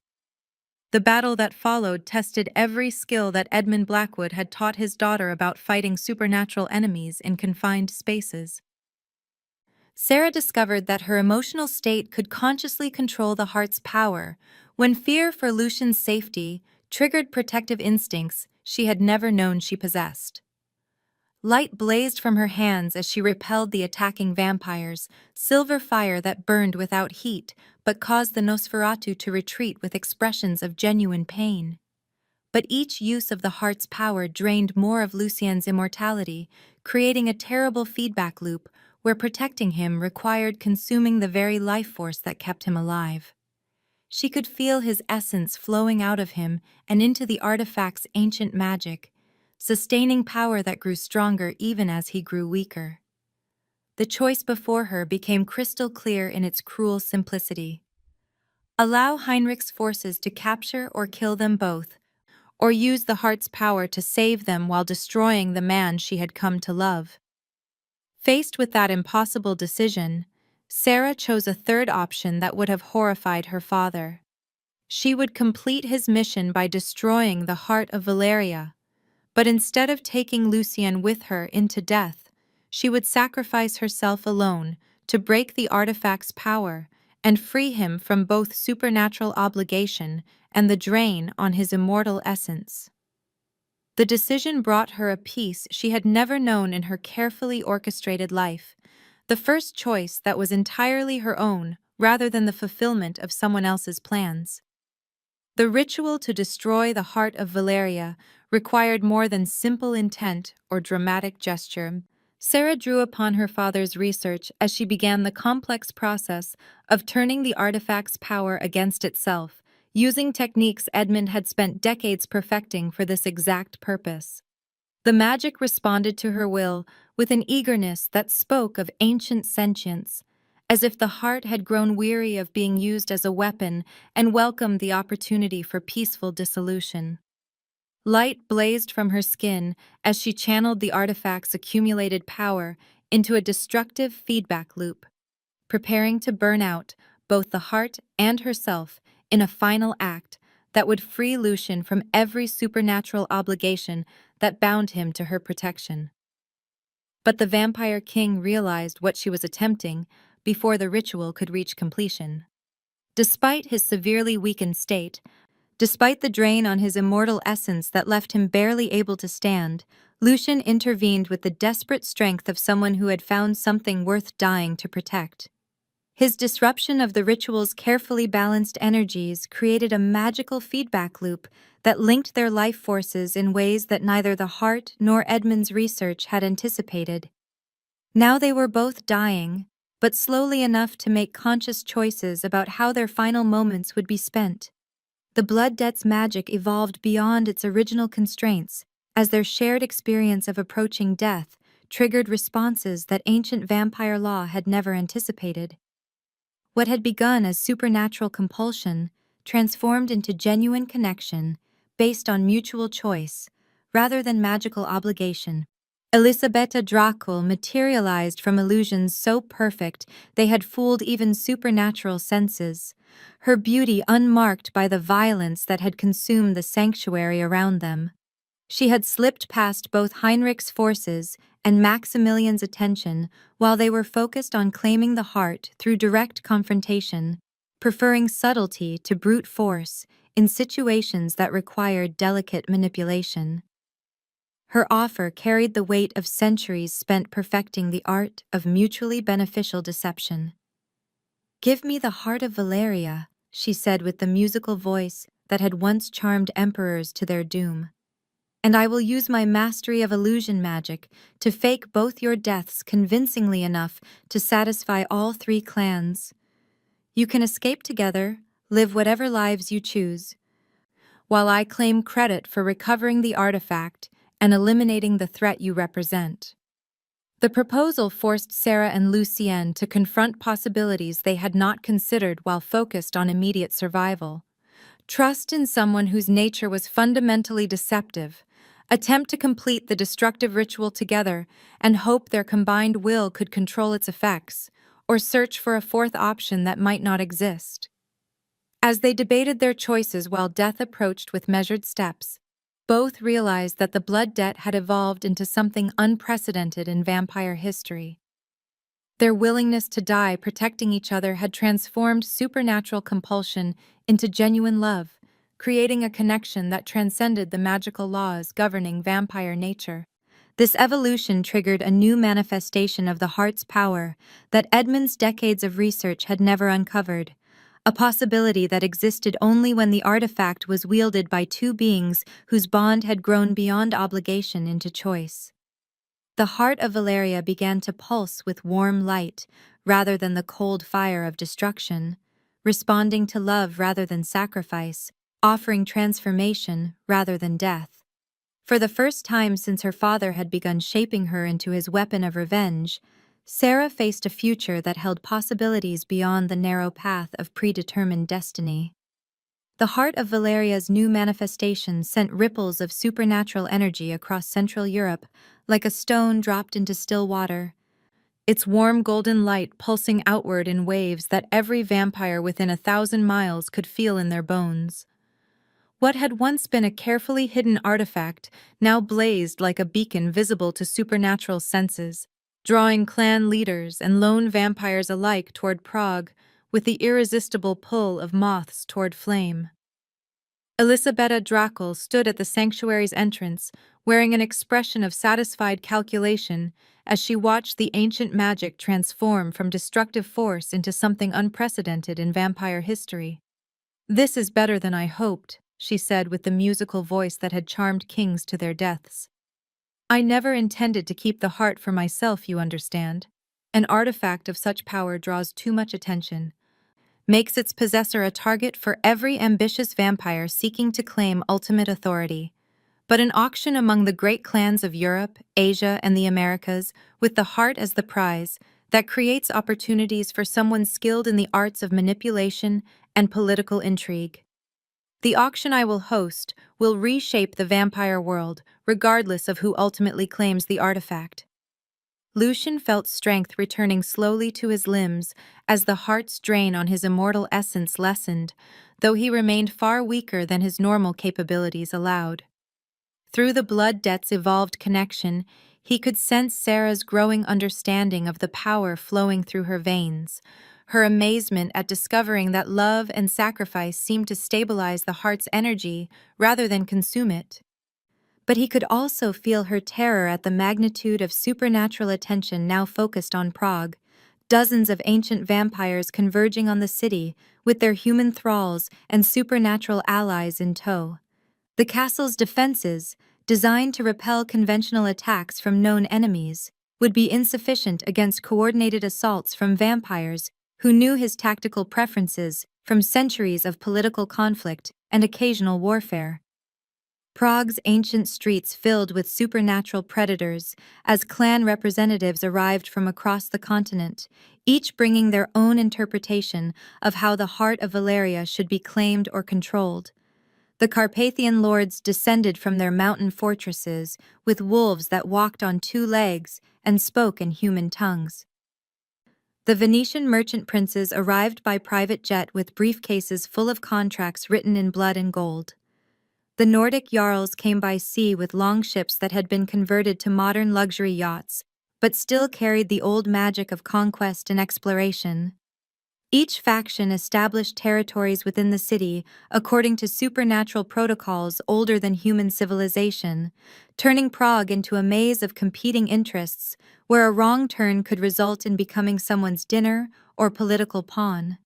The battle that followed tested every skill that Edmund Blackwood had taught his daughter about fighting supernatural enemies in confined spaces. Sarah discovered that her emotional state could consciously control the heart's power when fear for Lucian's safety triggered protective instincts she had never known she possessed. Light blazed from her hands as she repelled the attacking vampires, silver fire that burned without heat but caused the Nosferatu to retreat with expressions of genuine pain. But each use of the heart's power drained more of Lucien's immortality, creating a terrible feedback loop where protecting him required consuming the very life force that kept him alive. She could feel his essence flowing out of him and into the artifact's ancient magic, sustaining power that grew stronger even as he grew weaker. The choice before her became crystal clear in its cruel simplicity. Allow Heinrich's forces to capture or kill them both, or use the heart's power to save them while destroying the man she had come to love. Faced with that impossible decision, Sarah chose a third option that would have horrified her father. She would complete his mission by destroying the heart of Valeria, but instead of taking Lucien with her into death, she would sacrifice herself alone to break the artifact's power and free him from both supernatural obligation and the drain on his immortal essence. The decision brought her a peace she had never known in her carefully orchestrated life, the first choice that was entirely her own rather than the fulfillment of someone else's plans. The ritual to destroy the heart of Valeria required more than simple intent or dramatic gesture. Sarah drew upon her father's research as she began the complex process of turning the artifact's power against itself, using techniques Edmund had spent decades perfecting for this exact purpose. The magic responded to her will with an eagerness that spoke of ancient sentience, as if the heart had grown weary of being used as a weapon and welcomed the opportunity for peaceful dissolution. Light blazed from her skin as she channeled the artifact's accumulated power into a destructive feedback loop, preparing to burn out both the heart and herself in a final act that would free Lucien from every supernatural obligation that bound him to her protection. But the Vampire King realized what she was attempting before the ritual could reach completion. Despite his severely weakened state, despite the drain on his immortal essence that left him barely able to stand, Lucien intervened with the desperate strength of someone who had found something worth dying to protect. His disruption of the ritual's carefully balanced energies created a magical feedback loop that linked their life forces in ways that neither the heart nor Edmund's research had anticipated. Now they were both dying, but slowly enough to make conscious choices about how their final moments would be spent. The blood debt's magic evolved beyond its original constraints, as their shared experience of approaching death triggered responses that ancient vampire law had never anticipated. What had begun as supernatural compulsion transformed into genuine connection based on mutual choice, rather than magical obligation. Elisabetta Dracul materialized from illusions so perfect they had fooled even supernatural senses, her beauty unmarked by the violence that had consumed the sanctuary around them. She had slipped past both Heinrich's forces and Maximilian's attention while they were focused on claiming the heart through direct confrontation, preferring subtlety to brute force in situations that required delicate manipulation. Her offer carried the weight of centuries spent perfecting the art of mutually beneficial deception. "Give me the heart of Valeria," she said with the musical voice that had once charmed emperors to their doom. "And I will use my mastery of illusion magic to fake both your deaths convincingly enough to satisfy all three clans. You can escape together, live whatever lives you choose, while I claim credit for recovering the artifact and eliminating the threat you represent." The proposal forced Sarah and Lucien to confront possibilities they had not considered while focused on immediate survival. Trust in someone whose nature was fundamentally deceptive, attempt to complete the destructive ritual together, and hope their combined will could control its effects, or search for a fourth option that might not exist. As they debated their choices while death approached with measured steps, both realized that the blood debt had evolved into something unprecedented in vampire history. Their willingness to die protecting each other had transformed supernatural compulsion into genuine love, creating a connection that transcended the magical laws governing vampire nature. This evolution triggered a new manifestation of the heart's power that Edmund's decades of research had never uncovered, a possibility that existed only when the artifact was wielded by two beings whose bond had grown beyond obligation into choice. The heart of Valeria began to pulse with warm light rather than the cold fire of destruction, responding to love rather than sacrifice, offering transformation rather than death. For the first time since her father had begun shaping her into his weapon of revenge, Sarah faced a future that held possibilities beyond the narrow path of predetermined destiny. The heart of Valeria's new manifestation sent ripples of supernatural energy across Central Europe, like a stone dropped into still water, its warm golden light pulsing outward in waves that every vampire within 1,000 miles could feel in their bones. What had once been a carefully hidden artifact now blazed like a beacon visible to supernatural senses, drawing clan leaders and lone vampires alike toward Prague with the irresistible pull of moths toward flame. Elisabetta Drakel stood at the sanctuary's entrance, wearing an expression of satisfied calculation as she watched the ancient magic transform from destructive force into something unprecedented in vampire history. "This is better than I hoped," she said with the musical voice that had charmed kings to their deaths. "I never intended to keep the heart for myself, you understand. An artifact of such power draws too much attention, makes its possessor a target for every ambitious vampire seeking to claim ultimate authority. But an auction among the great clans of Europe, Asia, and the Americas, with the heart as the prize, that creates opportunities for someone skilled in the arts of manipulation and political intrigue. The auction I will host will reshape the vampire world, regardless of who ultimately claims the artifact." Lucian felt strength returning slowly to his limbs as the heart's drain on his immortal essence lessened, though he remained far weaker than his normal capabilities allowed. Through the blood debt's evolved connection, he could sense Sarah's growing understanding of the power flowing through her veins, her amazement at discovering that love and sacrifice seemed to stabilize the heart's energy rather than consume it. But he could also feel her terror at the magnitude of supernatural attention now focused on Prague, dozens of ancient vampires converging on the city with their human thralls and supernatural allies in tow. The castle's defenses, designed to repel conventional attacks from known enemies, would be insufficient against coordinated assaults from vampires who knew his tactical preferences from centuries of political conflict and occasional warfare. Prague's ancient streets filled with supernatural predators as clan representatives arrived from across the continent, each bringing their own interpretation of how the heart of Valeria should be claimed or controlled. The Carpathian lords descended from their mountain fortresses with wolves that walked on two legs and spoke in human tongues. The Venetian merchant princes arrived by private jet with briefcases full of contracts written in blood and gold. The Nordic jarls came by sea with longships that had been converted to modern luxury yachts, but still carried the old magic of conquest and exploration. Each faction established territories within the city according to supernatural protocols older than human civilization, turning Prague into a maze of competing interests where a wrong turn could result in becoming someone's dinner or political pawn.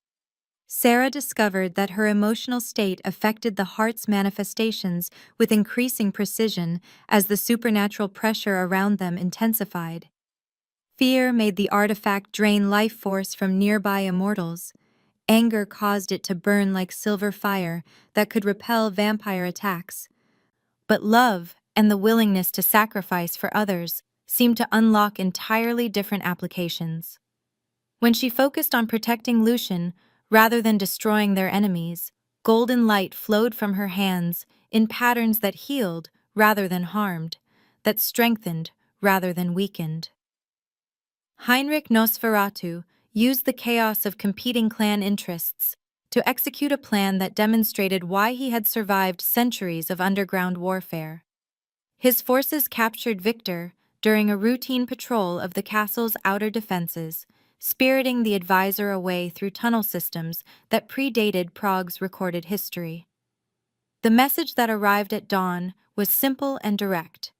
Sarah discovered that her emotional state affected the heart's manifestations with increasing precision as the supernatural pressure around them intensified. Fear made the artifact drain life force from nearby immortals. Anger caused it to burn like silver fire that could repel vampire attacks. But love and the willingness to sacrifice for others seemed to unlock entirely different applications. When she focused on protecting Lucian, rather than destroying their enemies, golden light flowed from her hands in patterns that healed rather than harmed, that strengthened rather than weakened. Heinrich Nosferatu used the chaos of competing clan interests to execute a plan that demonstrated why he had survived centuries of underground warfare. His forces captured Victor during a routine patrol of the castle's outer defenses, spiriting the advisor away through tunnel systems that predated Prague's recorded history. The message that arrived at dawn was simple and direct.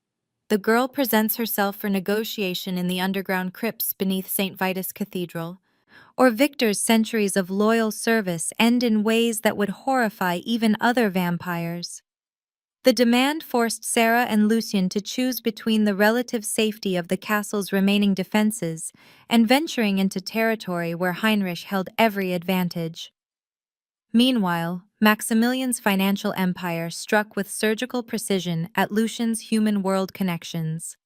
The girl presents herself for negotiation in the underground crypts beneath St. Vitus Cathedral, or Victor's centuries of loyal service end in ways that would horrify even other vampires. The demand forced Sarah and Lucian to choose between the relative safety of the castle's remaining defenses and venturing into territory where Heinrich held every advantage. Meanwhile, Maximilian's financial empire struck with surgical precision at Lucian's human world connections.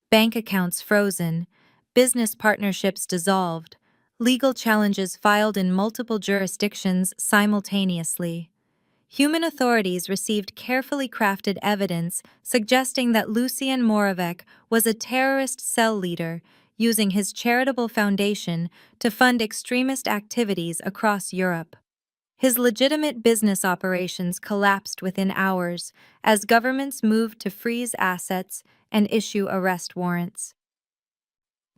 Bank accounts frozen, business partnerships dissolved, legal challenges filed in multiple jurisdictions simultaneously. Human authorities received carefully crafted evidence suggesting that Lucien Moravec was a terrorist cell leader using his charitable foundation to fund extremist activities across Europe. His legitimate business operations collapsed within hours as governments moved to freeze assets and issue arrest warrants.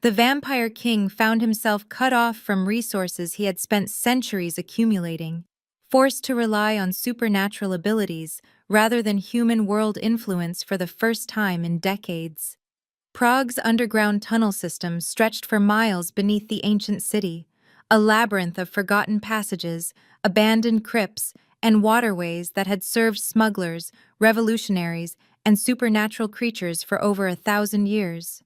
The Vampire King found himself cut off from resources he had spent centuries accumulating, forced to rely on supernatural abilities rather than human world influence for the first time in decades. Prague's underground tunnel system stretched for miles beneath the ancient city, a labyrinth of forgotten passages, abandoned crypts, and waterways that had served smugglers, revolutionaries, and supernatural creatures for over 1,000 years.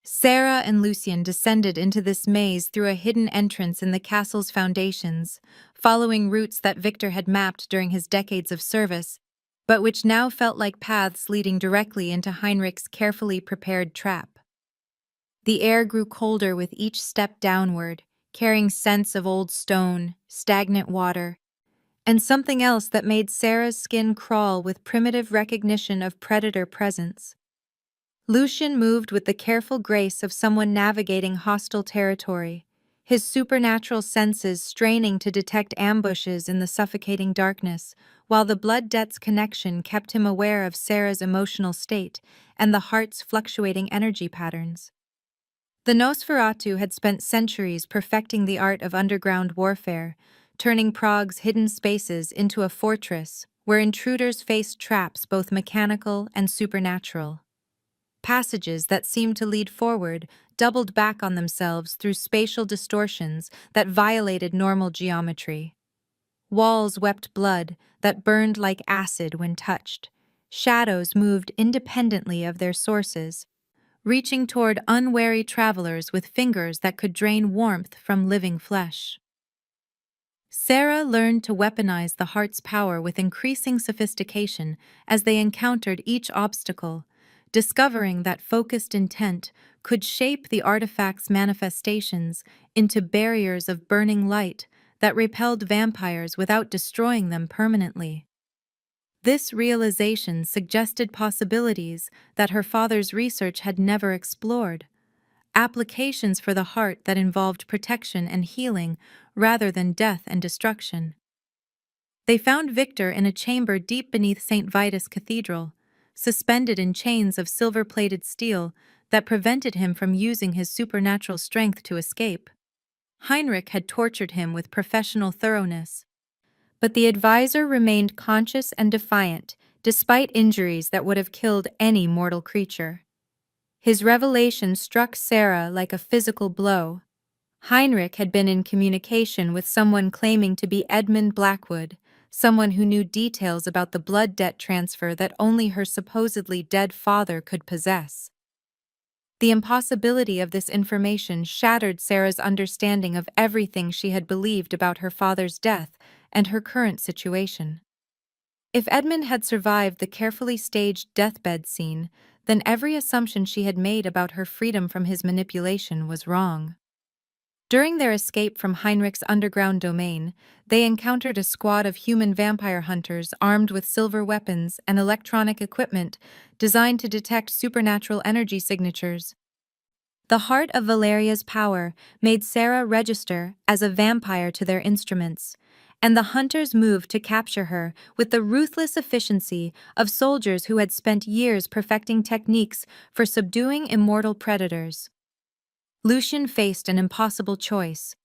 Sarah and Lucien descended into this maze through a hidden entrance in the castle's foundations, following routes that Victor had mapped during his decades of service, but which now felt like paths leading directly into Heinrich's carefully prepared trap. The air grew colder with each step downward, carrying scents of old stone, stagnant water, and something else that made Sarah's skin crawl with primitive recognition of predator presence. Lucien moved with the careful grace of someone navigating hostile territory, his supernatural senses straining to detect ambushes in the suffocating darkness, while the blood debt's connection kept him aware of Sarah's emotional state and the heart's fluctuating energy patterns. The Nosferatu had spent centuries perfecting the art of underground warfare, turning Prague's hidden spaces into a fortress where intruders faced traps both mechanical and supernatural. Passages that seemed to lead forward doubled back on themselves through spatial distortions that violated normal geometry. Walls wept blood that burned like acid when touched. Shadows moved independently of their sources, reaching toward unwary travelers with fingers that could drain warmth from living flesh. Sarah learned to weaponize the heart's power with increasing sophistication as they encountered each obstacle, discovering that focused intent could shape the artifact's manifestations into barriers of burning light that repelled vampires without destroying them permanently. This realization suggested possibilities that her father's research had never explored, applications for the heart that involved protection and healing rather than death and destruction. They found Victor in a chamber deep beneath St. Vitus Cathedral, suspended in chains of silver-plated steel that prevented him from using his supernatural strength to escape. Heinrich had tortured him with professional thoroughness, but the advisor remained conscious and defiant, despite injuries that would have killed any mortal creature. His revelation struck Sarah like a physical blow. Heinrich had been in communication with someone claiming to be Edmund Blackwood, someone who knew details about the blood debt transfer that only her supposedly dead father could possess. The impossibility of this information shattered Sarah's understanding of everything she had believed about her father's death and her current situation. If Edmund had survived the carefully staged deathbed scene, then every assumption she had made about her freedom from his manipulation was wrong. During their escape from Heinrich's underground domain, they encountered a squad of human vampire hunters armed with silver weapons and electronic equipment designed to detect supernatural energy signatures. The heart of Valeria's power made Sarah register as a vampire to their instruments, and the hunters moved to capture her with the ruthless efficiency of soldiers who had spent years perfecting techniques for subduing immortal predators. Lucien faced an impossible choice: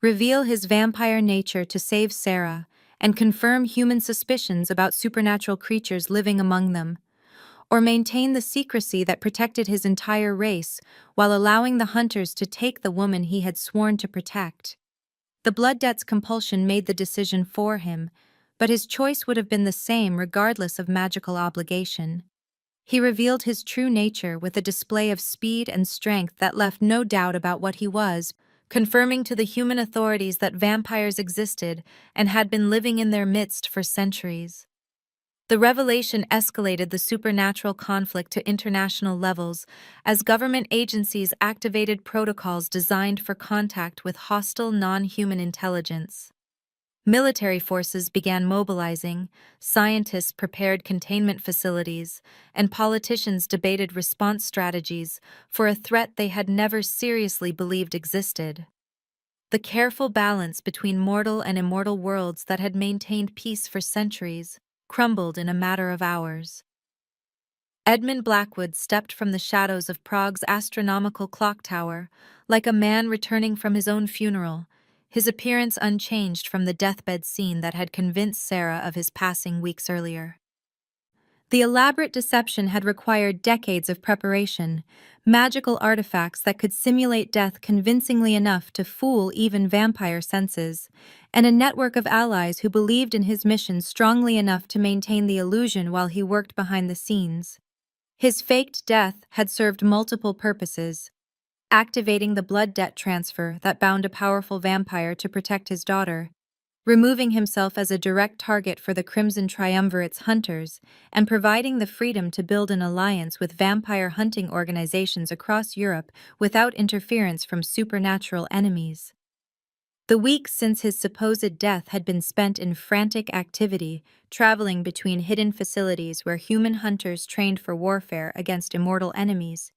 reveal his vampire nature to save Sarah and confirm human suspicions about supernatural creatures living among them, or maintain the secrecy that protected his entire race while allowing the hunters to take the woman he had sworn to protect. The blood debt's compulsion made the decision for him, but his choice would have been the same regardless of magical obligation. He revealed his true nature with a display of speed and strength that left no doubt about what he was, confirming to the human authorities that vampires existed and had been living in their midst for centuries. The revelation escalated the supernatural conflict to international levels as government agencies activated protocols designed for contact with hostile non-human intelligence. Military forces began mobilizing, scientists prepared containment facilities, and politicians debated response strategies for a threat they had never seriously believed existed. The careful balance between mortal and immortal worlds that had maintained peace for centuries crumbled in a matter of hours. Edmund Blackwood stepped from the shadows of Prague's astronomical clock tower, like a man returning from his own funeral, his appearance unchanged from the deathbed scene that had convinced Sarah of his passing weeks earlier. The elaborate deception had required decades of preparation, magical artifacts that could simulate death convincingly enough to fool even vampire senses, and a network of allies who believed in his mission strongly enough to maintain the illusion while he worked behind the scenes. His faked death had served multiple purposes: activating the blood debt transfer that bound a powerful vampire to protect his daughter, removing himself as a direct target for the Crimson Triumvirate's hunters, and providing the freedom to build an alliance with vampire hunting organizations across Europe without interference from supernatural enemies. The weeks since his supposed death had been spent in frantic activity, traveling between hidden facilities where human hunters trained for warfare against immortal enemies,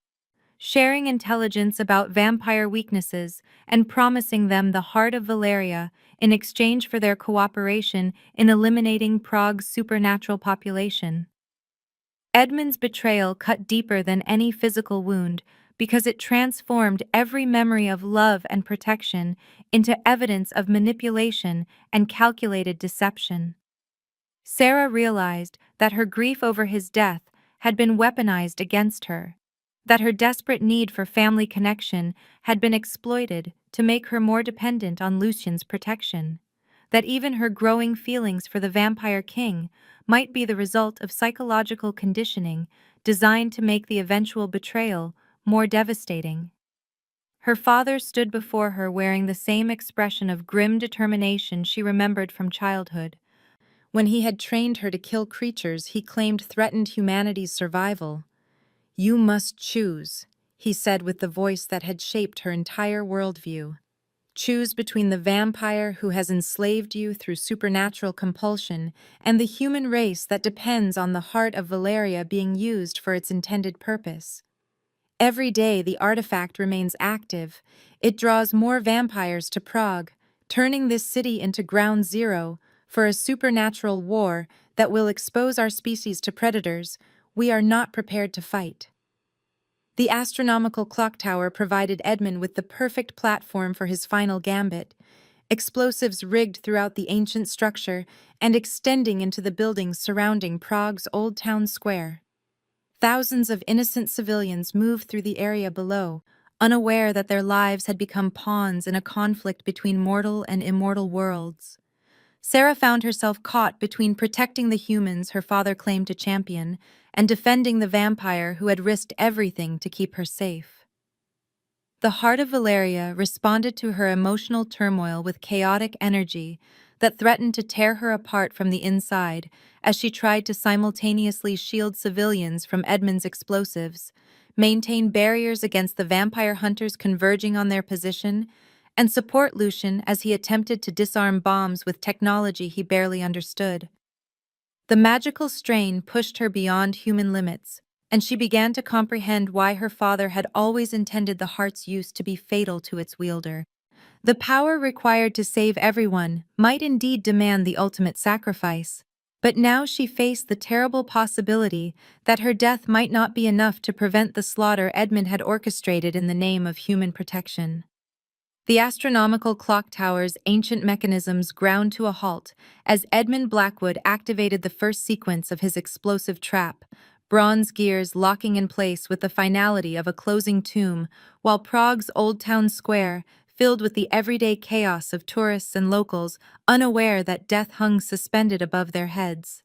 sharing intelligence about vampire weaknesses and promising them the heart of Valeria in exchange for their cooperation in eliminating Prague's supernatural population. Edmund's betrayal cut deeper than any physical wound because it transformed every memory of love and protection into evidence of manipulation and calculated deception. Sarah realized that her grief over his death had been weaponized against her, that her desperate need for family connection had been exploited to make her more dependent on Lucian's protection, that even her growing feelings for the Vampire King might be the result of psychological conditioning designed to make the eventual betrayal more devastating. Her father stood before her wearing the same expression of grim determination she remembered from childhood. When he had trained her to kill creatures he claimed threatened humanity's survival. "You must choose," he said with the voice that had shaped her entire worldview. "Choose between the vampire who has enslaved you through supernatural compulsion and the human race that depends on the heart of Valeria being used for its intended purpose." Every day the artifact remains active. It draws more vampires to Prague, turning this city into ground zero for a supernatural war that will expose our species to predators we are not prepared to fight. The astronomical clock tower provided Edmund with the perfect platform for his final gambit, explosives rigged throughout the ancient structure and extending into the buildings surrounding Prague's Old Town Square. Thousands of innocent civilians moved through the area below, unaware that their lives had become pawns in a conflict between mortal and immortal worlds. Sarah found herself caught between protecting the humans her father claimed to champion and defending the vampire who had risked everything to keep her safe. The heart of Valeria responded to her emotional turmoil with chaotic energy that threatened to tear her apart from the inside as she tried to simultaneously shield civilians from Edmund's explosives, maintain barriers against the vampire hunters converging on their position, and support Lucian as he attempted to disarm bombs with technology he barely understood. The magical strain pushed her beyond human limits, and she began to comprehend why her father had always intended the heart's use to be fatal to its wielder. The power required to save everyone might indeed demand the ultimate sacrifice, but now she faced the terrible possibility that her death might not be enough to prevent the slaughter Edmund had orchestrated in the name of human protection. The astronomical clock tower's ancient mechanisms ground to a halt as Edmund Blackwood activated the first sequence of his explosive trap, bronze gears locking in place with the finality of a closing tomb, while Prague's Old Town Square, filled with the everyday chaos of tourists and locals, unaware that death hung suspended above their heads.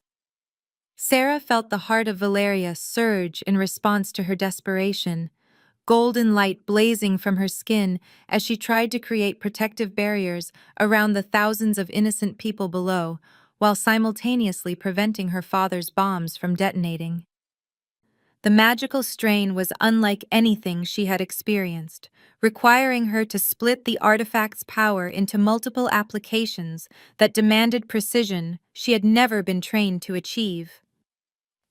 Sarah felt the heart of Valeria surge in response to her desperation, golden light blazing from her skin as she tried to create protective barriers around the thousands of innocent people below, while simultaneously preventing her father's bombs from detonating. The magical strain was unlike anything she had experienced, requiring her to split the artifact's power into multiple applications that demanded precision she had never been trained to achieve.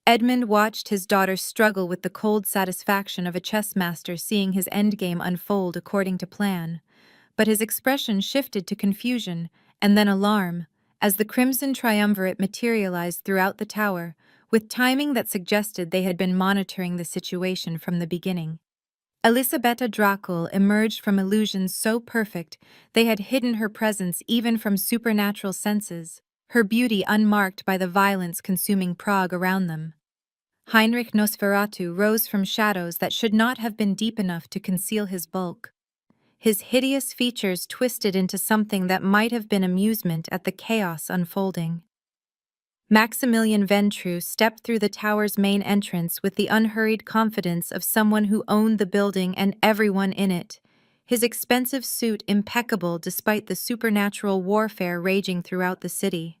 Edmund watched his daughter struggle with the cold satisfaction of a chess master seeing his endgame unfold according to plan, but his expression shifted to confusion and then alarm as the crimson triumvirate materialized throughout the tower, with timing that suggested they had been monitoring the situation from the beginning. Elisabetta Dracul emerged from illusions so perfect they had hidden her presence even from supernatural senses, her beauty unmarked by the violence consuming Prague around them. Heinrich Nosferatu rose from shadows that should not have been deep enough to conceal his bulk. His hideous features twisted into something that might have been amusement at the chaos unfolding. Maximilian Ventru stepped through the tower's main entrance with the unhurried confidence of someone who owned the building and everyone in it, his expensive suit impeccable despite the supernatural warfare raging throughout the city.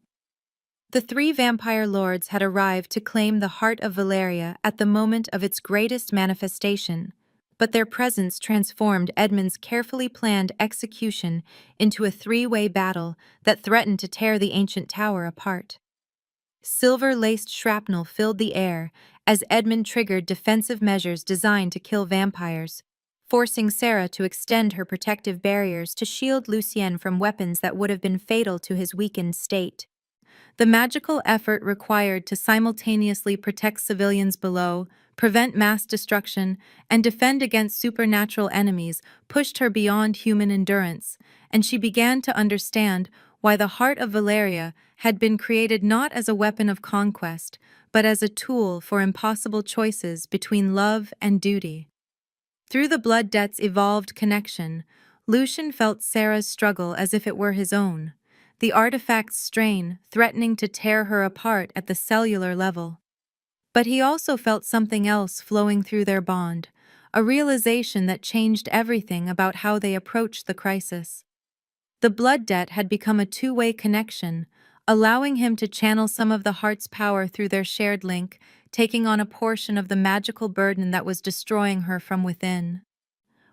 The three vampire lords had arrived to claim the heart of Valeria at the moment of its greatest manifestation, but their presence transformed Edmund's carefully planned execution into a three-way battle that threatened to tear the ancient tower apart. Silver-laced shrapnel filled the air as Edmund triggered defensive measures designed to kill vampires, forcing Sarah to extend her protective barriers to shield Lucien from weapons that would have been fatal to his weakened state. The magical effort required to simultaneously protect civilians below, prevent mass destruction, and defend against supernatural enemies pushed her beyond human endurance, and she began to understand why the heart of Valeria had been created not as a weapon of conquest, but as a tool for impossible choices between love and duty. Through the blood debt's evolved connection, Lucian felt Sarah's struggle as if it were his own, the artifact's strain threatening to tear her apart at the cellular level. But he also felt something else flowing through their bond, a realization that changed everything about how they approached the crisis. The blood debt had become a two-way connection, allowing him to channel some of the heart's power through their shared link, taking on a portion of the magical burden that was destroying her from within.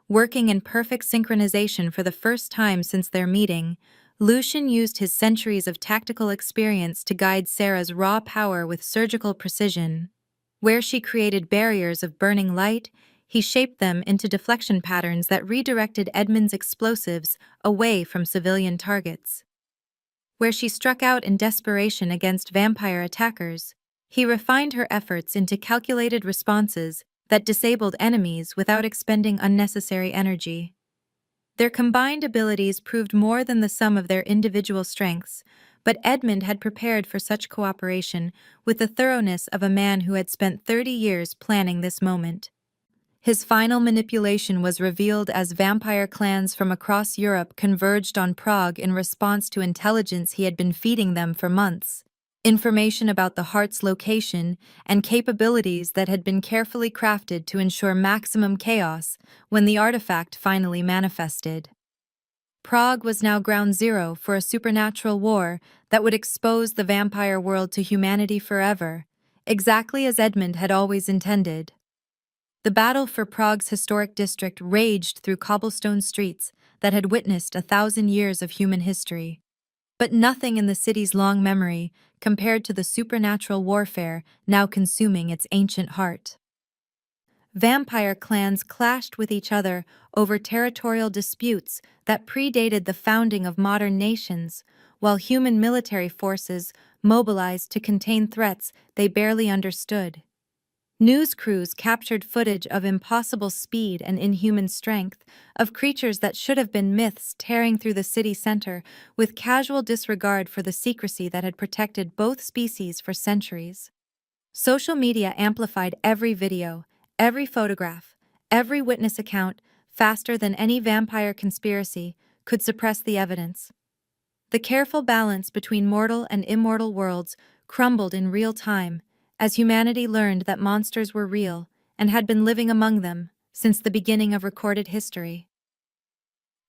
Working in perfect synchronization for the first time since their meeting, Lucian used his centuries of tactical experience to guide Sarah's raw power with surgical precision. Where she created barriers of burning light, he shaped them into deflection patterns that redirected Edmund's explosives away from civilian targets. Where she struck out in desperation against vampire attackers, he refined her efforts into calculated responses that disabled enemies without expending unnecessary energy. Their combined abilities proved more than the sum of their individual strengths, but Edmund had prepared for such cooperation with the thoroughness of a man who had spent 30 years planning this moment. His final manipulation was revealed as vampire clans from across Europe converged on Prague in response to intelligence he had been feeding them for months. Information about the heart's location and capabilities that had been carefully crafted to ensure maximum chaos when the artifact finally manifested. Prague was now ground zero for a supernatural war that would expose the vampire world to humanity forever, exactly as Edmund had always intended. The battle for Prague's historic district raged through cobblestone streets that had witnessed 1,000 years of human history. But nothing in the city's long memory compared to the supernatural warfare now consuming its ancient heart. Vampire clans clashed with each other over territorial disputes that predated the founding of modern nations, while human military forces mobilized to contain threats they barely understood. News crews captured footage of impossible speed and inhuman strength, of creatures that should have been myths tearing through the city center with casual disregard for the secrecy that had protected both species for centuries. Social media amplified every video, every photograph, every witness account faster than any vampire conspiracy could suppress the evidence. The careful balance between mortal and immortal worlds crumbled in real time, as humanity learned that monsters were real and had been living among them since the beginning of recorded history.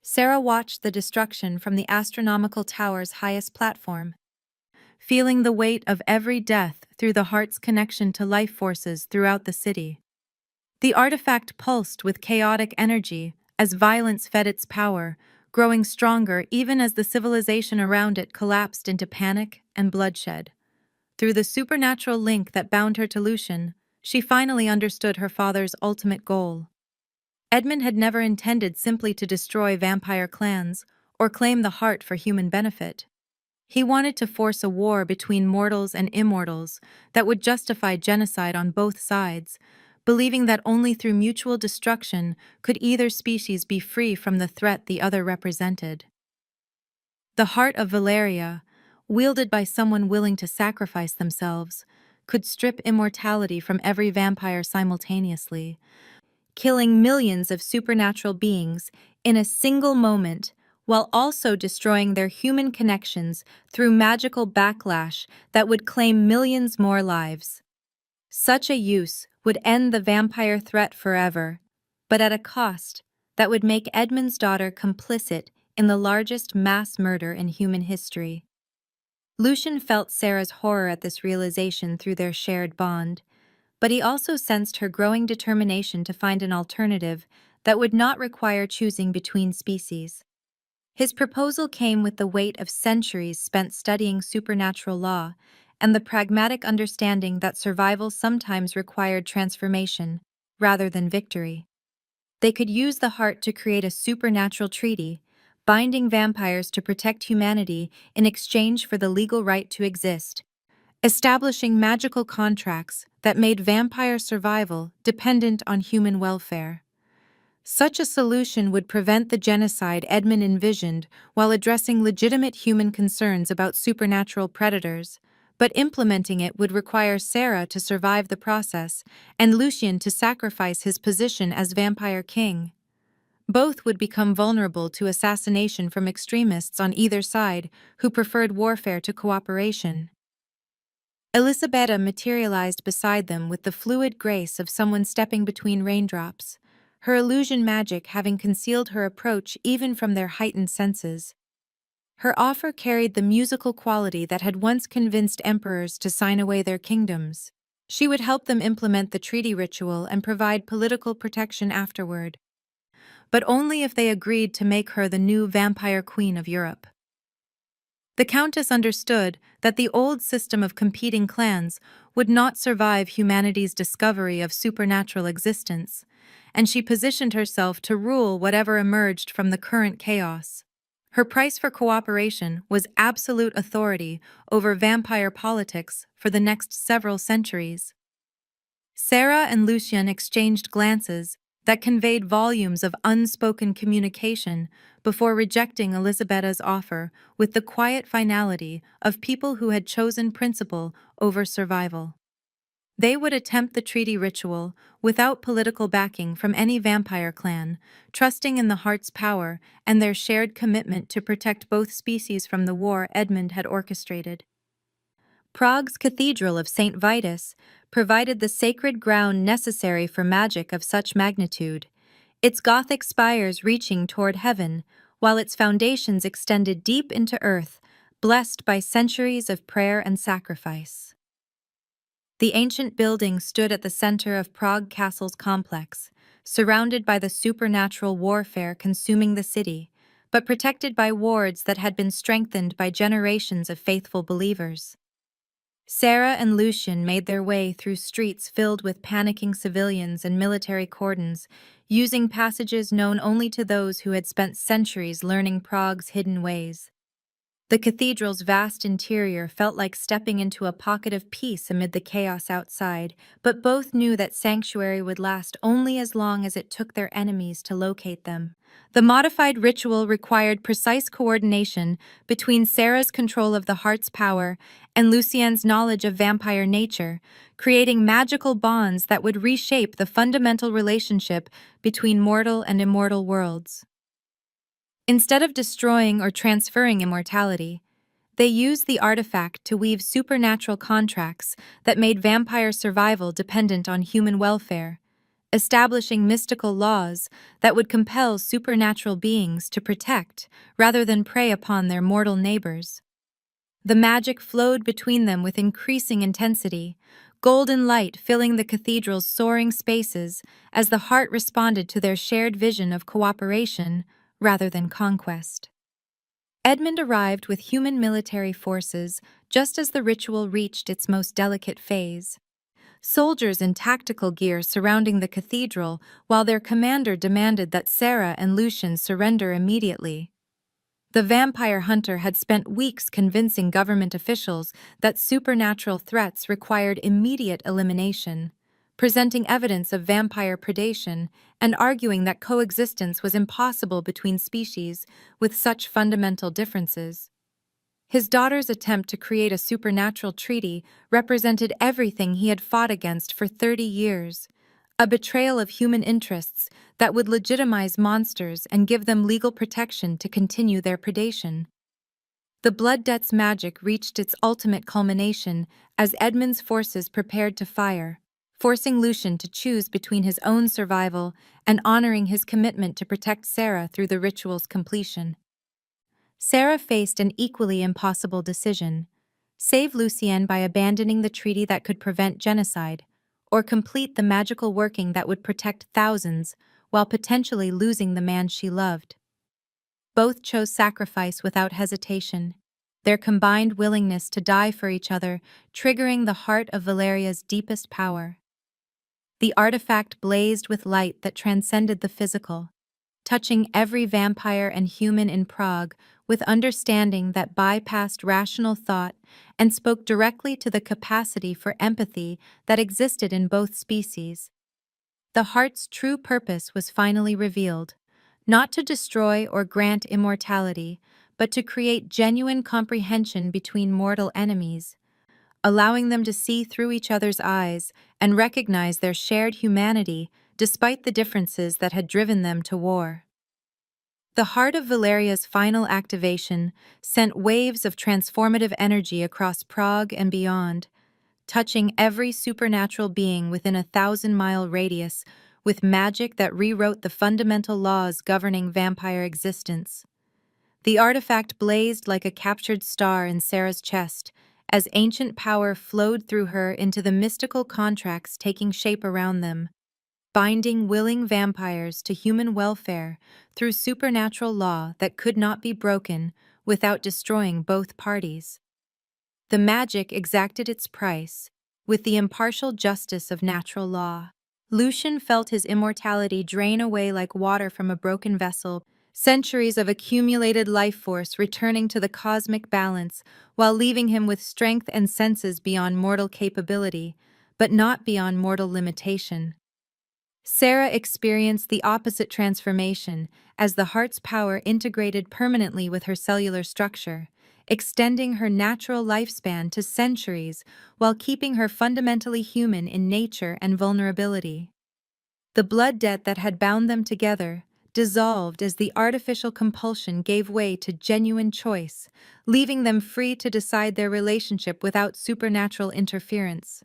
Sarah watched the destruction from the astronomical tower's highest platform. feeling the weight of every death through the heart's connection to life forces throughout the city. The artifact pulsed with chaotic energy as violence fed its power, growing stronger even as the civilization around it collapsed into panic and bloodshed. Through the supernatural link that bound her to Lucian, she finally understood her father's ultimate goal. Edmund had never intended simply to destroy vampire clans or claim the heart for human benefit. He wanted to force a war between mortals and immortals that would justify genocide on both sides, believing that only through mutual destruction could either species be free from the threat the other represented. The heart of Valeria, wielded by someone willing to sacrifice themselves, could strip immortality from every vampire simultaneously, killing millions of supernatural beings in a single moment, while also destroying their human connections through magical backlash that would claim millions more lives. Such a use would end the vampire threat forever, but at a cost that would make Edmund's daughter complicit in the largest mass murder in human history. Lucian felt Sarah's horror at this realization through their shared bond, but he also sensed her growing determination to find an alternative that would not require choosing between species. His proposal came with the weight of centuries spent studying supernatural law and the pragmatic understanding that survival sometimes required transformation rather than victory. They could use the heart to create a supernatural treaty, binding vampires to protect humanity in exchange for the legal right to exist, establishing magical contracts that made vampire survival dependent on human welfare. Such a solution would prevent the genocide Edmund envisioned while addressing legitimate human concerns about supernatural predators, but implementing it would require Sarah to survive the process and Lucian to sacrifice his position as vampire king. Both would become vulnerable to assassination from extremists on either side who preferred warfare to cooperation. Elisabetta materialized beside them with the fluid grace of someone stepping between raindrops, her illusion magic having concealed her approach even from their heightened senses. Her offer carried the musical quality that had once convinced emperors to sign away their kingdoms. She would help them implement the treaty ritual and provide political protection afterward, but only if they agreed to make her the new vampire queen of Europe. The Countess understood that the old system of competing clans would not survive humanity's discovery of supernatural existence, and she positioned herself to rule whatever emerged from the current chaos. Her price for cooperation was absolute authority over vampire politics for the next several centuries. Sarah and Lucian exchanged glances that conveyed volumes of unspoken communication before rejecting Elisabetta's offer with the quiet finality of people who had chosen principle over survival. They would attempt the treaty ritual without political backing from any vampire clan, trusting in the heart's power and their shared commitment to protect both species from the war Edmund had orchestrated. Prague's Cathedral of St. Vitus provided the sacred ground necessary for magic of such magnitude, its Gothic spires reaching toward heaven, while its foundations extended deep into earth, blessed by centuries of prayer and sacrifice. The ancient building stood at the center of Prague Castle's complex, surrounded by the supernatural warfare consuming the city, but protected by wards that had been strengthened by generations of faithful believers. Sarah and Lucian made their way through streets filled with panicking civilians and military cordons, using passages known only to those who had spent centuries learning Prague's hidden ways. The cathedral's vast interior felt like stepping into a pocket of peace amid the chaos outside, but both knew that sanctuary would last only as long as it took their enemies to locate them. The modified ritual required precise coordination between Sarah's control of the heart's power and Lucien's knowledge of vampire nature, creating magical bonds that would reshape the fundamental relationship between mortal and immortal worlds. Instead of destroying or transferring immortality, they used the artifact to weave supernatural contracts that made vampire survival dependent on human welfare, establishing mystical laws that would compel supernatural beings to protect rather than prey upon their mortal neighbors. The magic flowed between them with increasing intensity, golden light filling the cathedral's soaring spaces as the heart responded to their shared vision of cooperation rather than conquest. Edmund arrived with human military forces just as the ritual reached its most delicate phase. Soldiers in tactical gear surrounding the cathedral while their commander demanded that Sarah and Lucian surrender immediately. The vampire hunter had spent weeks convincing government officials that supernatural threats required immediate elimination, presenting evidence of vampire predation and arguing that coexistence was impossible between species with such fundamental differences. His daughter's attempt to create a supernatural treaty represented everything he had fought against for 30 years, a betrayal of human interests that would legitimize monsters and give them legal protection to continue their predation. The Blood Debt's magic reached its ultimate culmination as Edmund's forces prepared to fire, forcing Lucian to choose between his own survival and honoring his commitment to protect Sarah through the ritual's completion. Sarah faced an equally impossible decision: save Lucienne by abandoning the treaty that could prevent genocide, or complete the magical working that would protect thousands while potentially losing the man she loved. Both chose sacrifice without hesitation, their combined willingness to die for each other triggering the heart of Valeria's deepest power. The artifact blazed with light that transcended the physical, touching every vampire and human in Prague with understanding that bypassed rational thought and spoke directly to the capacity for empathy that existed in both species. The heart's true purpose was finally revealed, not to destroy or grant immortality, but to create genuine comprehension between mortal enemies, allowing them to see through each other's eyes and recognize their shared humanity despite the differences that had driven them to war. The heart of Valeria's final activation sent waves of transformative energy across Prague and beyond, touching every supernatural being within a 1,000-mile radius with magic that rewrote the fundamental laws governing vampire existence. The artifact blazed like a captured star in Sarah's chest as ancient power flowed through her into the mystical contracts taking shape around them, binding willing vampires to human welfare through supernatural law that could not be broken without destroying both parties. The magic exacted its price, with the impartial justice of natural law. Lucian felt his immortality drain away like water from a broken vessel, centuries of accumulated life force returning to the cosmic balance while leaving him with strength and senses beyond mortal capability, but not beyond mortal limitation. Sarah experienced the opposite transformation as the heart's power integrated permanently with her cellular structure, extending her natural lifespan to centuries while keeping her fundamentally human in nature and vulnerability. The blood debt that had bound them together dissolved as the artificial compulsion gave way to genuine choice, leaving them free to decide their relationship without supernatural interference.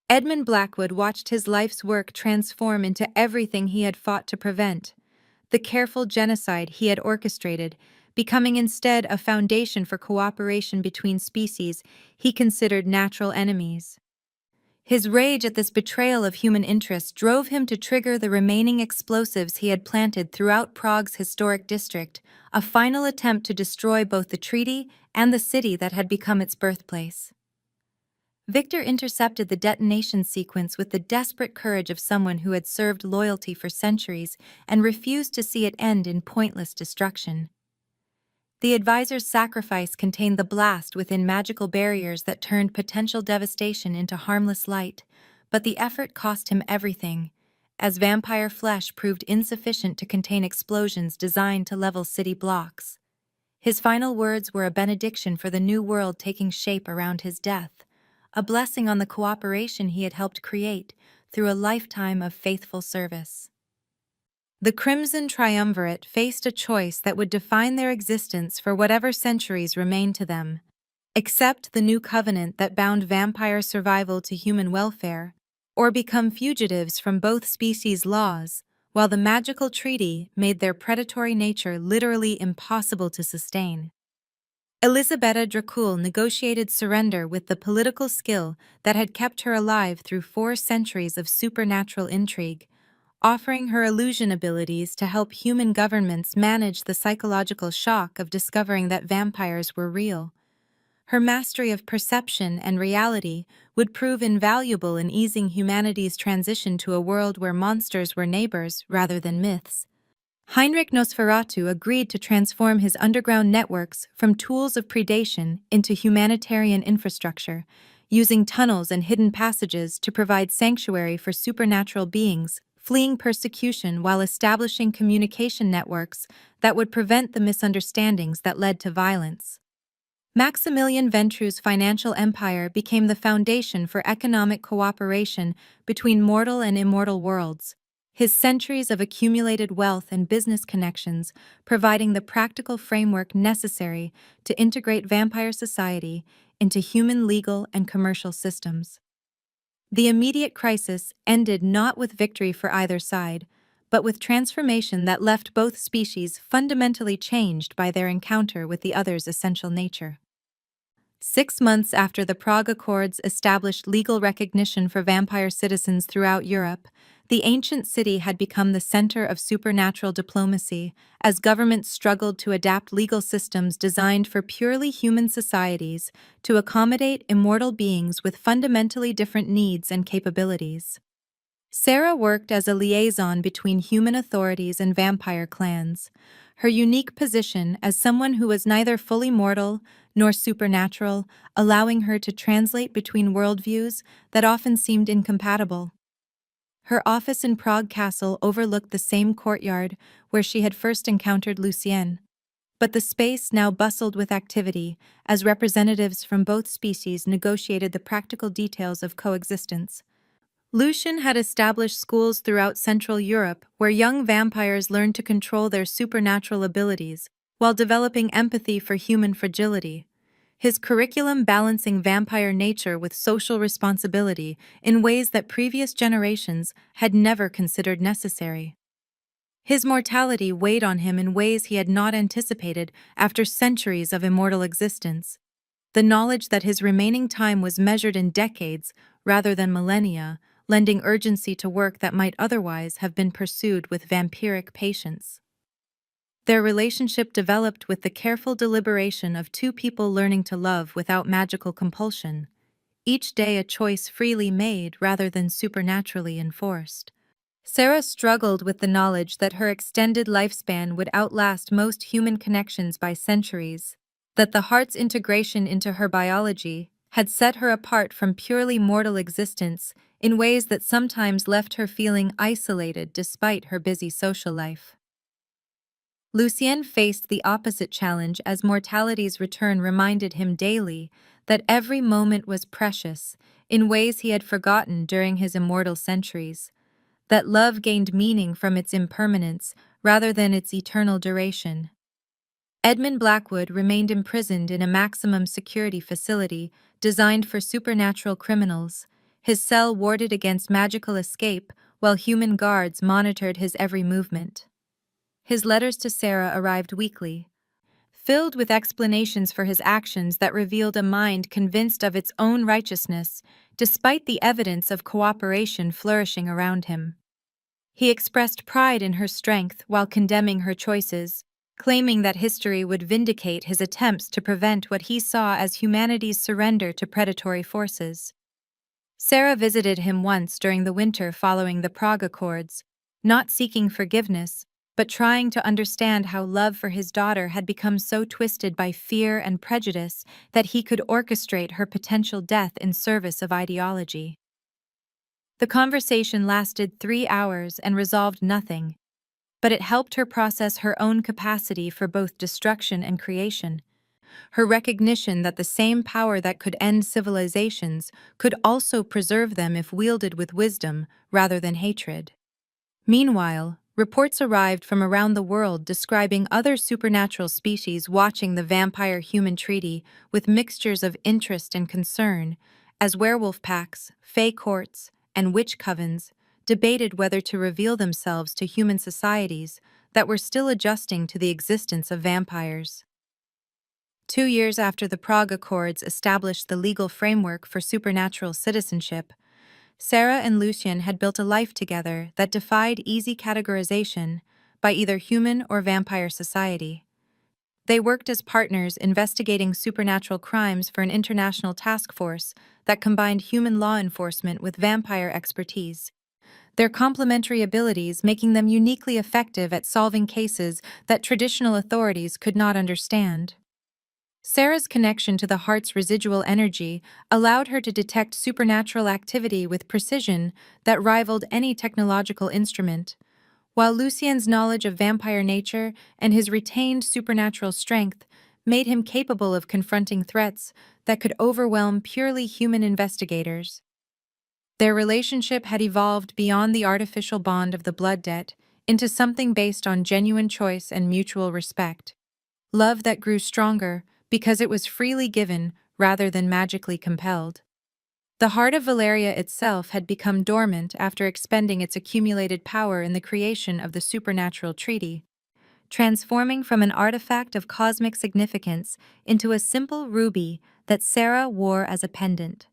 Edmund Blackwood watched his life's work transform into everything he had fought to prevent, the careful genocide he had orchestrated, becoming instead a foundation for cooperation between species he considered natural enemies. His rage at this betrayal of human interest drove him to trigger the remaining explosives he had planted throughout Prague's historic district, a final attempt to destroy both the treaty and the city that had become its birthplace. Victor intercepted the detonation sequence with the desperate courage of someone who had served loyalty for centuries and refused to see it end in pointless destruction. The advisor's sacrifice contained the blast within magical barriers that turned potential devastation into harmless light, but the effort cost him everything, as vampire flesh proved insufficient to contain explosions designed to level city blocks. His final words were a benediction for the new world taking shape around his death, a blessing on the cooperation he had helped create through a lifetime of faithful service. The Crimson Triumvirate faced a choice that would define their existence for whatever centuries remained to them: accept the new covenant that bound vampire survival to human welfare, or become fugitives from both species' laws, while the magical treaty made their predatory nature literally impossible to sustain. Elisabetta Dracul negotiated surrender with the political skill that had kept her alive through 4 centuries of supernatural intrigue, offering her illusion abilities to help human governments manage the psychological shock of discovering that vampires were real. Her mastery of perception and reality would prove invaluable in easing humanity's transition to a world where monsters were neighbors rather than myths. Heinrich Nosferatu agreed to transform his underground networks from tools of predation into humanitarian infrastructure, using tunnels and hidden passages to provide sanctuary for supernatural beings, fleeing persecution while establishing communication networks that would prevent the misunderstandings that led to violence. Maximilian Ventru's financial empire became the foundation for economic cooperation between mortal and immortal worlds, his centuries of accumulated wealth and business connections providing the practical framework necessary to integrate vampire society into human legal and commercial systems. The immediate crisis ended not with victory for either side, but with transformation that left both species fundamentally changed by their encounter with the other's essential nature. 6 months after the Prague Accords established legal recognition for vampire citizens throughout Europe, the ancient city had become the center of supernatural diplomacy as governments struggled to adapt legal systems designed for purely human societies to accommodate immortal beings with fundamentally different needs and capabilities. Sarah worked as a liaison between human authorities and vampire clans, her unique position as someone who was neither fully mortal nor supernatural, allowing her to translate between worldviews that often seemed incompatible. Her office in Prague Castle overlooked the same courtyard where she had first encountered Lucien, but the space now bustled with activity as representatives from both species negotiated the practical details of coexistence. Lucien had established schools throughout Central Europe where young vampires learned to control their supernatural abilities while developing empathy for human fragility, his curriculum balancing vampire nature with social responsibility in ways that previous generations had never considered necessary. His mortality weighed on him in ways he had not anticipated after centuries of immortal existence. The knowledge that his remaining time was measured in decades rather than millennia, lending urgency to work that might otherwise have been pursued with vampiric patience. Their relationship developed with the careful deliberation of 2 people learning to love without magical compulsion, each day a choice freely made rather than supernaturally enforced. Sarah struggled with the knowledge that her extended lifespan would outlast most human connections by centuries, that the heart's integration into her biology had set her apart from purely mortal existence in ways that sometimes left her feeling isolated despite her busy social life. Lucien faced the opposite challenge as mortality's return reminded him daily that every moment was precious in ways he had forgotten during his immortal centuries, that love gained meaning from its impermanence rather than its eternal duration. Edmund Blackwood remained imprisoned in a maximum security facility designed for supernatural criminals, his cell warded against magical escape while human guards monitored his every movement. His letters to Sarah arrived weekly, filled with explanations for his actions that revealed a mind convinced of its own righteousness, despite the evidence of cooperation flourishing around him. He expressed pride in her strength while condemning her choices, claiming that history would vindicate his attempts to prevent what he saw as humanity's surrender to predatory forces. Sarah visited him once during the winter following the Prague Accords, not seeking forgiveness, but trying to understand how love for his daughter had become so twisted by fear and prejudice that he could orchestrate her potential death in service of ideology. The conversation lasted 3 hours and resolved nothing, but it helped her process her own capacity for both destruction and creation, her recognition that the same power that could end civilizations could also preserve them if wielded with wisdom rather than hatred. Meanwhile, reports arrived from around the world describing other supernatural species watching the vampire-human treaty with mixtures of interest and concern, as werewolf packs, fae courts, and witch covens debated whether to reveal themselves to human societies that were still adjusting to the existence of vampires. 2 years after the Prague Accords established the legal framework for supernatural citizenship, Sarah and Lucien had built a life together that defied easy categorization by either human or vampire society. They worked as partners investigating supernatural crimes for an international task force that combined human law enforcement with vampire expertise, their complementary abilities making them uniquely effective at solving cases that traditional authorities could not understand. Sarah's connection to the heart's residual energy allowed her to detect supernatural activity with precision that rivaled any technological instrument, while Lucien's knowledge of vampire nature and his retained supernatural strength made him capable of confronting threats that could overwhelm purely human investigators. Their relationship had evolved beyond the artificial bond of the blood debt into something based on genuine choice and mutual respect. Love that grew stronger because it was freely given rather than magically compelled. The heart of Valeria itself had become dormant after expending its accumulated power in the creation of the supernatural treaty, transforming from an artifact of cosmic significance into a simple ruby that Sarah wore as a pendant.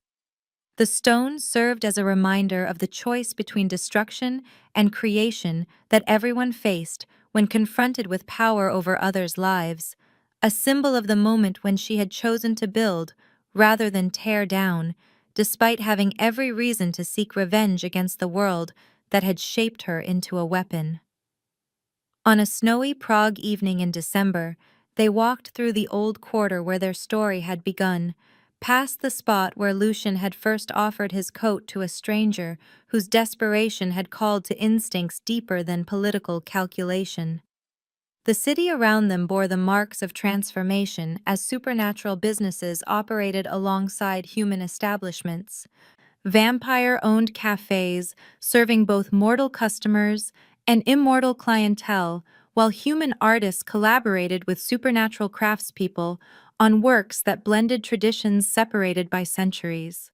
The stone served as a reminder of the choice between destruction and creation that everyone faced when confronted with power over others' lives, a symbol of the moment when she had chosen to build rather than tear down, despite having every reason to seek revenge against the world that had shaped her into a weapon. On a snowy Prague evening in December, they walked through the old quarter where their story had begun, past the spot where Lucien had first offered his coat to a stranger whose desperation had called to instincts deeper than political calculation. The city around them bore the marks of transformation as supernatural businesses operated alongside human establishments. Vampire-owned cafes serving both mortal customers and immortal clientele, while human artists collaborated with supernatural craftspeople on works that blended traditions separated by centuries.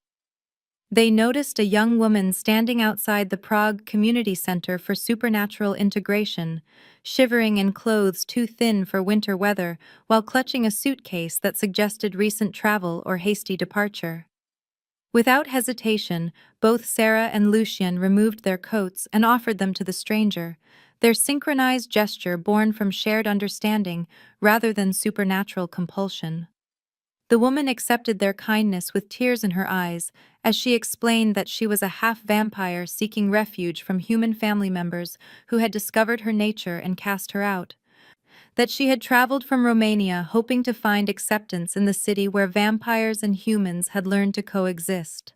They noticed a young woman standing outside the Prague Community Center for Supernatural Integration, shivering in clothes too thin for winter weather while clutching a suitcase that suggested recent travel or hasty departure. Without hesitation, both Sarah and Lucien removed their coats and offered them to the stranger, their synchronized gesture born from shared understanding rather than supernatural compulsion. The woman accepted their kindness with tears in her eyes as she explained that she was a half-vampire seeking refuge from human family members who had discovered her nature and cast her out, that she had traveled from Romania hoping to find acceptance in the city where vampires and humans had learned to coexist.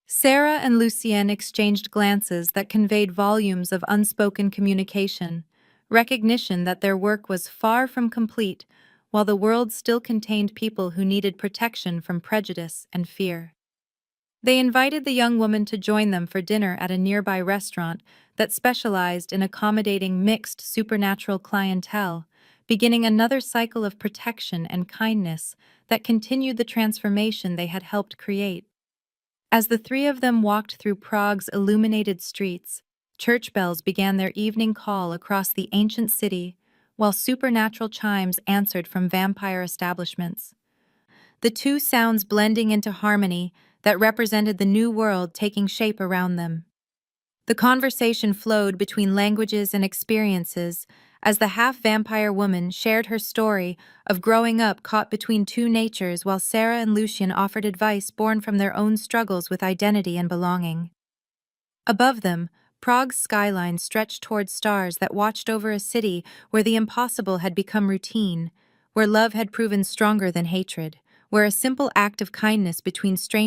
Sarah and Lucien exchanged glances that conveyed volumes of unspoken communication, recognition that their work was far from complete, while the world still contained people who needed protection from prejudice and fear. They invited the young woman to join them for dinner at a nearby restaurant that specialized in accommodating mixed supernatural clientele, beginning another cycle of protection and kindness that continued the transformation they had helped create. As the three of them walked through Prague's illuminated streets, church bells began their evening call across the ancient city, while supernatural chimes answered from vampire establishments. The two sounds blending into harmony that represented the new world taking shape around them. The conversation flowed between languages and experiences as the half-vampire woman shared her story of growing up caught between two natures while Sarah and Lucien offered advice born from their own struggles with identity and belonging. Above them, Prague's skyline stretched toward stars that watched over a city where the impossible had become routine, where love had proven stronger than hatred, where a simple act of kindness between strangers